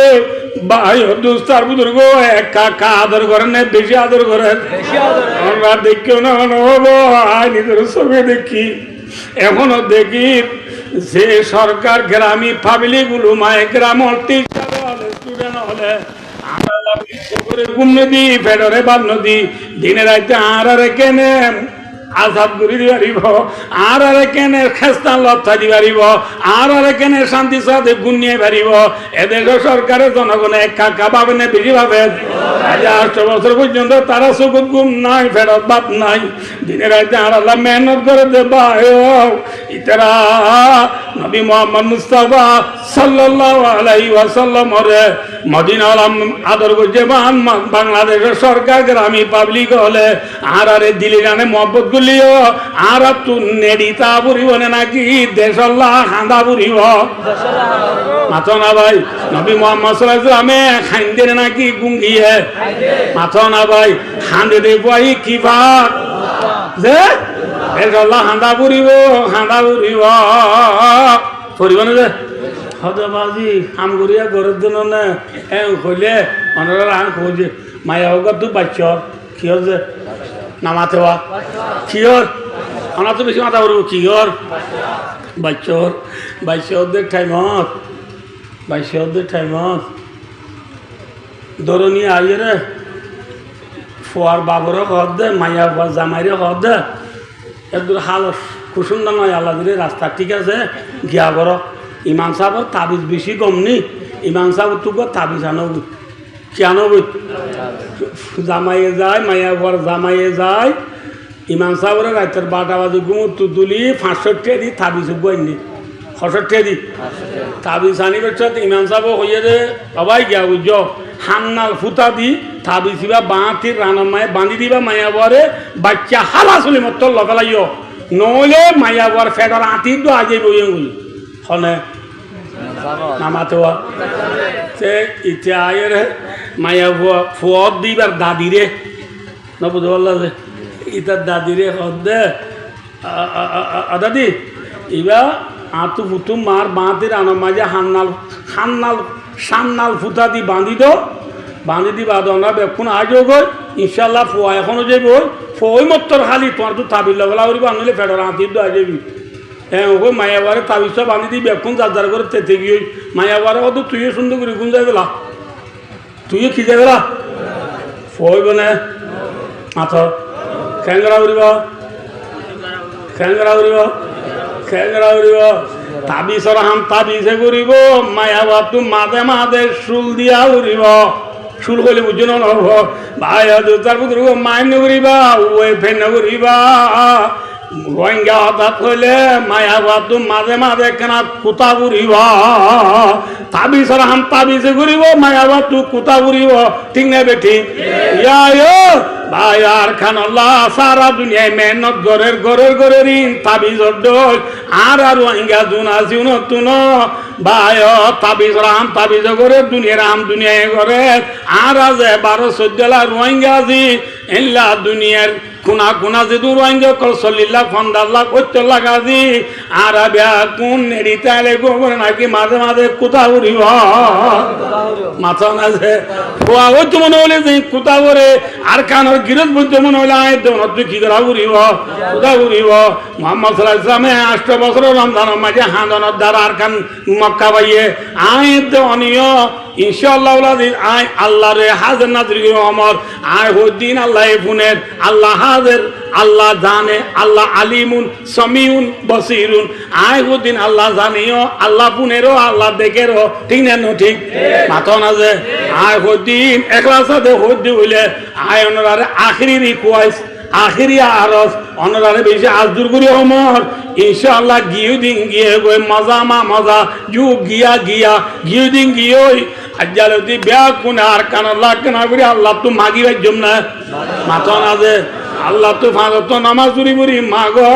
ভাই দুস্তার বুজুর্গ একা আদর করেন না বেশি আদর করেন আমরা দেখিও না হবো নিজের চোখে দেখি এখনো দেখি যে সরকার গ্রামী পাবলিক উলুমা গ্রাম টিচার হলে স্টুডেন্ট হলে দিনে রাইতে আর কেনে আজাদ করে দিবারিব আর কেনে খেস্তান লত্থা দিবারিব আর কেনে শান্তি সাথে গুনিয়ে পারিব এদের সরকারের জনগণে কাকা পাবে না বেশি পাবে 8 বছর পর্যন্ত তারা চকুত ঘুম নাই ফেরত বাপ নাই দিনের রাতে আল্লাহ মেহনত করে দেবা ইতারা নবী মোহাম্মদ মুস্তাফা সাল্লাল্লাহু আলাইহি ওয়াসাল্লাম রে মদিনা আলম আদর করছে বাংলাদেশের সরকার গ্রামী পাবলিক হলে আর দিলি জানে মহব্বত গুলিও আর তু নেড়িতা বুড়িব নাকি দেশল্লাহ খান্দা বুড়িব মাথো না ভাই নবী মোহাম্মদ সাল্লাল্লাহু আলাইহি ওয়াসাল্লামে খাইন্দে নাকি গুঙ্গিয়ে মাথো না ভাই খান্দে দে ভাই কি ভাত যে দেশল্লাহ খান্দা বুড়িব পরিব না যে হদবাজি কাম করিয়া ঘরের জন্য না কইলে অনারা আন কইছে মায়া হোক তুই বাচ্চ কিয়র যে নামাতে হওয়া কিয়র অনা তো বেশি মাথা করবো কিয়র বাইশদের টাইমত দরনি আইয়ে রে ফোয়ার বাবরও হদ দে মায়া জামাইরে হদ দে একদূর হাল খুশুন্দা নয় আল্লাহ দিলে রাস্তা ঠিক আছে গিয়া বড় ইমাম সাহেবের তাবিজ বেশি কমনি ইমাম সাহেব তোকে তাবিজ আনবি কি আনবি জামাইয়ে যায় মায়া বর জামাইয়ে যায় ইমাম সাহেবের রাতের 12টা বাজে ঘুমু তুলি 65 দি তাবিজ বইনি 65 দি তাবিজ আনি বের ইমাম সাহেব হইয়ে দে সবাই গিয়া বুঝ হান্নাল ফুতা দি তাবিজ দিবা বাঁতির রানার মায়ে বাঁধি দিবা মায়া বরে বাচ্চা হালা চলি মত লগালাইও নহলে মায়া বর ফেডর আঁতি তো আজে বইয়ে বলি হনে নামাতে সে ইচ্ছে আয়ের মায়া ফুয়ত দিবার দাদিরে না বুঝতে পারল যে ইতার দাদিরে হদ দে দাদি এবার আঁতু ফুতু মার বাঁতির আনার মাঝে সান্নাল ফুতা দি বাঁধি দি বাঁধনা বেক্ষণ আজও গই ইনশাল্লাহ ফুয়া এখনো যাইব ফুই মত্তর খালি তোমার তো তাবির লগলা করিব আনলে ফেডর আঁতির তো আজবি হ্যাঁ ওই মায়াবারে তাবিজ সব বাঁধি দিই বেক্ষণ যার করে তেতে গিয়ে মায়াবারে হতো তুইও সুন্দর করে গুণ যাই গেলা তুইও কি যাই গেলা ফুই বনে মাথর খেঙ্গরা উড়িব তাবিজর হাম তাবিজে করিব মায়াবার তো মাঝে শুল দিয়া উড়িব শুল করলে বুঝো না ভাই তার পুত্র মাইন করিবা ওই ফেন করিবা রোহিঙ্গা হঠাৎ হইলে মায়াবার তো মাঝে কেনা কুতা উড়িবা তাবিজর হাম তাবিজে করিব মায়াবার তো কুতা উড়িব ঠিক না বেঠি ইয়া ভাই আর খান আল্লাহ সারা দুনিয়ায় মেহনত গরের ঋণ তাবিজর ডোল আর রোহিঙ্গা জুনা জিউন তুন ভাই তাবিজ রাম তাবিজ করে দুনিয়ায় করে আর আজ 12-14 লাখ রোহিঙ্গা জি এল্লা দুনিয়ার কোনা যে রোহিঙ্গা কল 40 লাখ 50 লাখ 70 লাখ আজি আর আবিয়া কোন নেড়িতালে গোবর নাকি মাঝে কোথা উড়িব মাথা না যে খোয়া হইতো মনে হলে যে কোথা করে আর কানোর গিরত বলতে মনে হলে আয় দেওয়ার তুই কি করা উড়িব কোথা উড়িব মোহাম্মদ সাল্লাল্লাহু আলাইহি ওয়াসাল্লামে 8 বছর রমজানের মাঝে হাঁদানোর দ্বারা আর কান মক্কা বাইয়ে আয় দেওয়ানিও ইনশাআল্লাহ আয় আল্লাহ রে হাজার নাজির আমার আয় হদিন আল্লাহ ফুনের আল্লাহ হাজার আল্লাহ জানে আল্লাহ আলিমুন সমিউন বসিরুন আয় হদিন আল্লাহ জানিও আল্লাহ ফুনেরও আল্লাহ দেখেরও ঠিক না ঠিক মাথা না যে আয় হদিন একলা সাথে হদি হইলে আয় ওনারে আখিরি রিকোয়েস্ট আখিরি আরজ ওনারে বেশি আজদুর করি অমর ইনশাআল্লাহ গিয়ে গই মজা জু গিয়া গিয়ে আজ্জালতি ব্যাগ কোন আর কান আল্লাহ কেনা করি আল্লাহ তো মাগি রাজ্যম না মাথা না যে আল্লাহ তো ফাঁদত নামাজ চুরি করি মাগো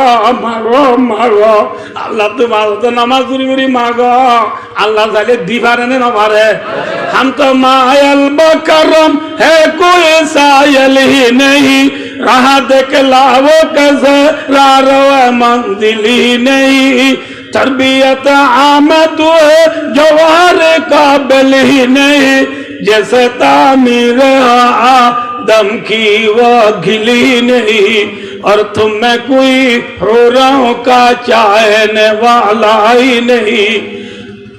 আল্লাহ তো ফাঁদত নামাজ চুরি করি মাগো আল্লাহ চাইলে দিবারে না পারে हम तो मायल बकरम है कोई सायल ही नहीं रहा देख लावो कैसे रारो मंजिल ही नहीं तरबियत आमद जवार काबिल ही नहीं जैसे तामीर आदम की वो घिली नहीं और तुम में कोई हुरों का चाहने वाला ही नहीं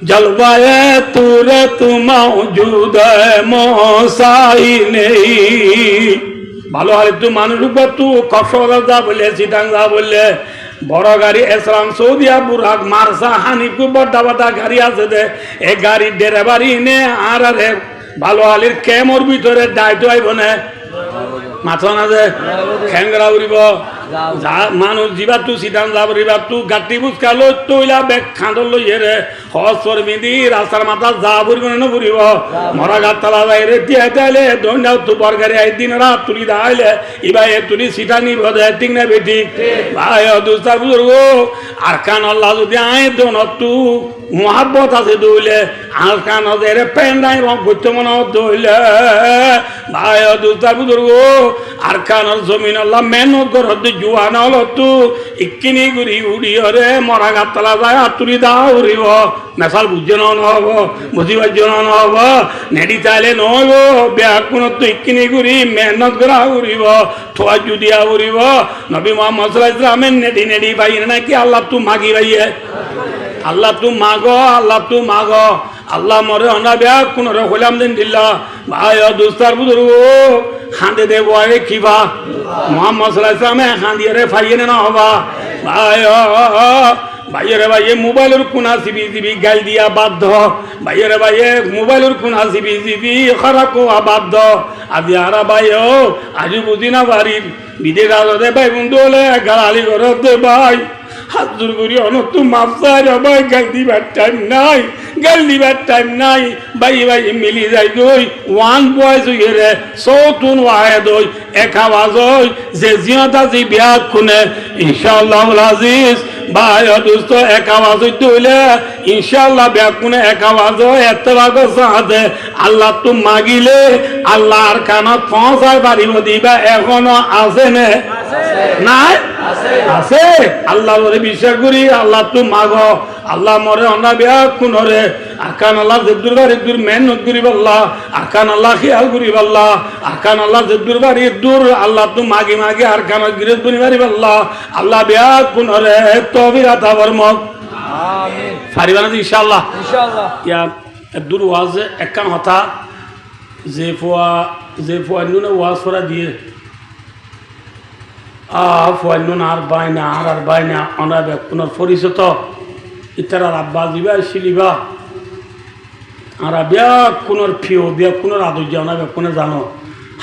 जलवाए तूरे तू मौजूद है मोसाई नहीं ভালো হলে তুই মানুষ তু কক্সবাজার যা বললে চিটাং যা বললে বড় গাড়ি এসলাম সৌদিয়া বুরাক মারসা হানিকু বড্ডা বড্ডা গাড়ি আছে দে এই গাড়ির ড্রাইভারি নে আর আরে ভালো হালির কেমর ভিতরে দায়িত্ব আইব না মাথা না যে খ্যাংরা উড়িব যা মানুষ যাবা তু সিটান যাব রিবা তু গাটি বুঝকালো তৈলা বেগ খাঁদল লইয়ে রে হসর বিঁধি রাস্তার মাথা যা বুড়িব না বুড়িব মরা গাছ তালা যাই রে দিয়ে তাইলে দৌড়াও তু বরগারে একদিন রাত তুলি দাইলে ইবা এ তুলি সিটা নিব ঠিক না বেটি ভাই দুস্তার বুজুর্গ আর কান আল্লাহ যদি আয় দোন তু মোহাব্বত আছে দৌলে আর কান রে পেন্ডাই রং করতে মনে দৌলে ভাই দুস্তার বুজুর্গ আর কানর জমিন আল্লাহ মেহনত করতে জুয়ান হল তু ইকিনি গুড়ি উড়িও রে মরা গাছ তালা যায় আর তুলি দাও উড়িব মেশাল বুঝে নহব বুঝিবার জন্য নহব নেডি চাইলে নহব বেয়া কোনো তো ইকিনি গুড়ি মেহনত করা উড়িব থোয়া জুদিয়া উড়িব নবী মোহাম্মদ সাল্লাল্লাহু আলাইহি ওয়াসাল্লামের নেডি নেডি পাই নাকি আল্লাহ তু মাগি পাইয়ে আল্লাহ তু মাগো আল্লাহ তু মাগো আল্লাহ মরে অনা বেয়া কোন রে হইলাম দিন দিল্লা ভাই দুস্তার বুজুর্গ খান্দে দে বয়ে কিবা মোহাম্মদ সাল্লাল্লাহু আলাইহি ওয়াসাল্লামে খান্দিয়ে রে ফাইয়ে না হবা ভাই ভাইয়েরে ভাইয়ে মোবাইলের কোনা সিবি জিবি গাল দিয়া বাধ্য ভাইয়েরে ভাইয়ে মোবাইলের কোনা সিবি জিবি খারাপ হওয়া বাধ্য আজি আরা ভাই আজি বুঝি না বাড়ির বিদে রাজে ভাই বন্ধু হলে গালালি করতে ভাই হাত জোর করি অনত মাপসাই ভাই গাল দিবার টাইম নাই গাল দিবার টাইম নাই ভাই ভাই মিলি যাই দই ওয়ান বয়স হইয়ে রে সৌতুন ওয়াহে দই এক আওয়াজ হই যে জিয়াত আজি বিয়া খুনে ইনশাআল্লাহ আজিজ ভাই দোস্ত এক আওয়াজ হইতে হইলে ইনশাআল্লাহ বিয়া খুনে এক আওয়াজ এতবাগ সাথে আল্লাহ তু মাগিলে আল্লাহর কানত পৌঁছায় পারিব দিবা এখনো আছে নে নাই আছে আল্লাহ বলে বিশ্বাস করি আল্লাহ তু মাগো আল্লাহ মরে অনা বিয়া খুনরে আকান আল্লাহ জেদ্দুর বাড়ি দূর মেহনত করি বল্লা আকান আল্লাহ খেয়াল করি বল্লা আকান আল্লাহ জেদ্দুর বাড়ি দূর আল্লাহ তু মাগি মাগি আর কান গিরেজ বনি বাড়ি বল্লা আল্লাহ বিয়া খুনরে তবিরা তাবর মত আমিন ফারিবা না ইনশাআল্লাহ ইনশাআল্লাহ ইয়া দূর ওয়াজ একখান হতা যে ফুয়া নুনে ওয়াজ করা দিয়ে ফুয়ানুন আর বাইনা আর বাইনা অনার কোন পরিচিত ইতার আব্বা দিবা শিলিবা আর বিয়া কোনোর ফিও বিয়া কোনোর আদর্য অনার কোনে জানো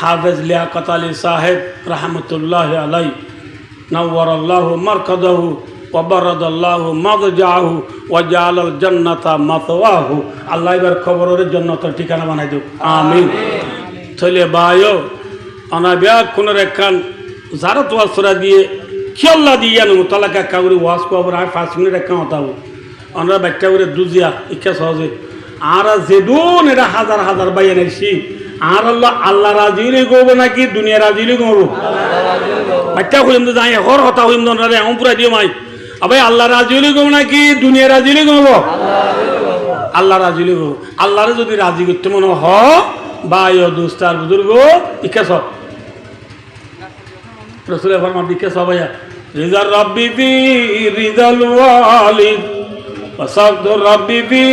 হাফেজ লিয়াকত আলী সাহেব রহমতুল্লাহ আলাই নওয়ারাল্লাহু মারকাদাহু ওয়া বারাদাল্লাহু মাদজাহু ওয়া জাআলাল জান্নাতা মাতওয়াহু আল্লাহ এবার খবরের জান্নাতের ঠিকানা বানাই দাও আমিন চলে ভাইও অনা বিয়া কোনোর একখান যারা তো আসরা দিয়ে খেয়াল্লা দিয়ে আনো তালাকা কাউরি ওয়াশ করবো আর 5 মিনিট একটা হতাবো আমরা বাচ্চা করে দুজিয়া ইচ্ছা সহজে আর যেদুন এটা হাজার হাজার বাইয়ে নেছি আর আল্লাহ রাজিলে গবো নাকি দুনিয়া রাজিলে গবো বাচ্চা হইম তো যাই হর হতা হইম তো রে এমন পুরা দিও মাই আবে আল্লাহ রাজিলে গবো নাকি দুনিয়া রাজিলে গবো আল্লাহ রাজিলে গবো আল্লাহরে যদি রাজি করতে মনে হ ভাই ও দুস্তার বুজুর্গ ইচ্ছা সব রসুল ফরমান দিকে সবাই রিজার রাব্বি ফি রিজাল ওয়ালিদ ওয়া সাখদুর রাব্বি ফি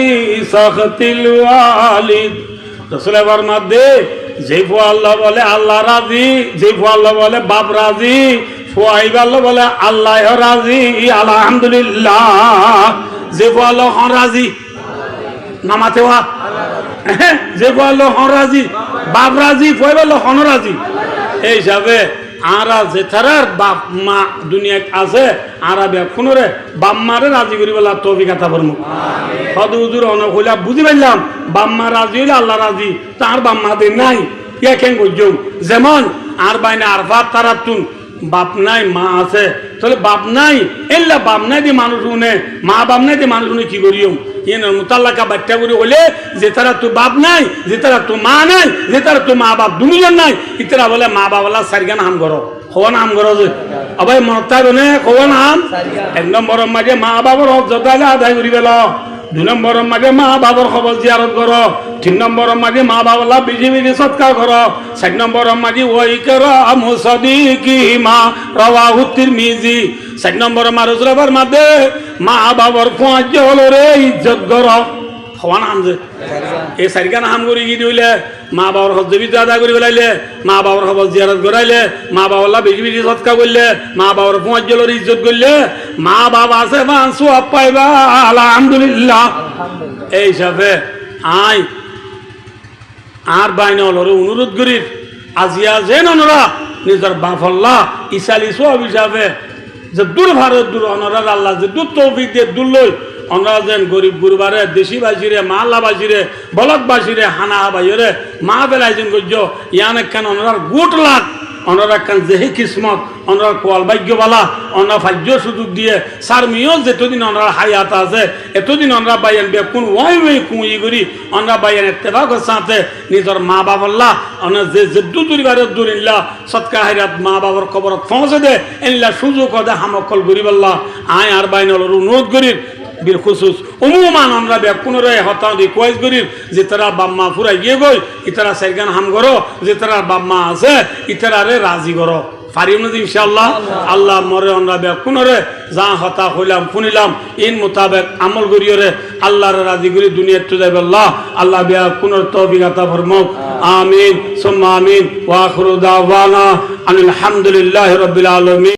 সাখতিল ওয়ালিদ রসুল ফরমান দে যে ফু আল্লাহ বলে আল্লাহ রাজি যে ফু আল্লাহ বলে বাপ রাজি ফুয়াই আল্লাহ বলে আল্লাহ রাজি আলহামদুলিল্লাহ যে ফু আল্লাহ হন রাজি নামাতে ওয়া যে ফু আল্লাহ হন রাজি বাপ রাজি ফুয়াই আল্লাহ হন রাজি এই হিসাবে আরা যে তারার বাপ মা দুনিয়া আছে আরা বে কোনরে বাপ মারে রাজি করি বলা তৌফিক আতা ফরমু আমিন হুজুর অনেক হইলা বুঝি পাইলাম বাপ মা রাজি হইলে আল্লাহ রাজি তার বাপ মা দে নাই ইয়া কেন গজম যেমন আর বাইনা আরফাত তারাতুন বাপ নাই মা আছে তাহলে বাপ নাই এল্লা বাপ নাই দি মানুষ উনে মা বাপ নাই দি মানুষ উনে কি করিও ইয়ে মুতাল্লাকা বাচ্চা করে হলে যে তারা তো বাপ নাই যে তারা তো মা নাই যে তারা তো মা বাপ দুনিয়ার নাই ইতারা বলে মা বাবালা সারিগা নাম করো হওয়া নাম করো যে আবার মতার নে হওয়া নাম 1 নম্বর মাঝে মা বাবার হক যতালে আদায় করি বেল 2 নম্বর মাঝে মা বাবার খবর জিয়ারত করো 3 নম্বর মাঝে মা বাবালা বিজি বিজি সৎকার করো 4 নম্বর মাঝে ওই করো মুসাদিকি মা রাওয়াহু তিরমিজি 4 নম্বর মারুজরাবার মাঝে মা বাবার 5 হলো রে ইজ্জত করো হওয়া নাম যে এই চারিখান হাম করে গিয়ে দিলে মা বাবার হজ্জবি আদা করে বেলাইলে মা বাবার হবজ জিয়ারত করাইলে মা বাবার বেশি বেশি সৎকা করলে মা বাবার পঁয়জলের ইজ্জত করলে মা বাবা আছে মানসু পাইবা আলহামদুলিল্লাহ। এই হিসাবে আই আর বাইন অনুরোধ করি আজিয়া যেন ওনারা নিজের বাফল্লা ইসালি সব হিসাবে যে দূর ভারত দূর অনরার আল্লাহ যে দূর তৌফিক দিয়ে দূর লই অনরা যেন গরিব গুরুবারে দেশি বাসিরে মাল্লা বাসিরে বলক বাসিরে হানা বাইরে মা বেলায় যেন গজ্য ইয়ান একখান অনরার গোট লাখ অনরা একখান যেহে কিসমত অনরার কোয়াল ভাগ্যবালা অনরা ভাগ্য সুযোগ দিয়ে সার মিও যেতদিন অনরার হায়াত আছে এতদিন অনরা বাইয়ান বে কোন ওই কুঁই করি অনরা বাইয়ান এত্তেফাক সাথে নিজের মা বাবাল্লা অনা যে দু দুরিবারে দূরিল্লা সৎকা হাইরাত মা বাবার কবরত পৌঁছে দে এনলা সুযোগ দে হামকল গরিবাল্লা আয় আর বাইনল অনুরোধ করির বিল খুসুস উমুমান আমরা বে পুনরে হতা দি কোয়াইজ করির যে তারা বাম্মা ফুরাই গিয়ে গই ইতারা সাইগান হাম করো যে তারা বাম্মা আছে ইতারারে রাজি করো পারিম না ইনশাআল্লাহ। আল্লাহ মরে আমরা বে পুনরে যা হতা হইলাম শুনিলাম ইন মোতাবেক আমল করিয়রে আল্লাহর রাজি করি দুনিয়াত তো যাইবে আল্লাহ আল্লাহ বে পুনর তৌফিক আতা ফরমাও আমিন সুম্মা আমিন ওয়া আখিরু দাওয়ানা আনিল হামদুলিল্লাহি রাব্বিল আলামিন।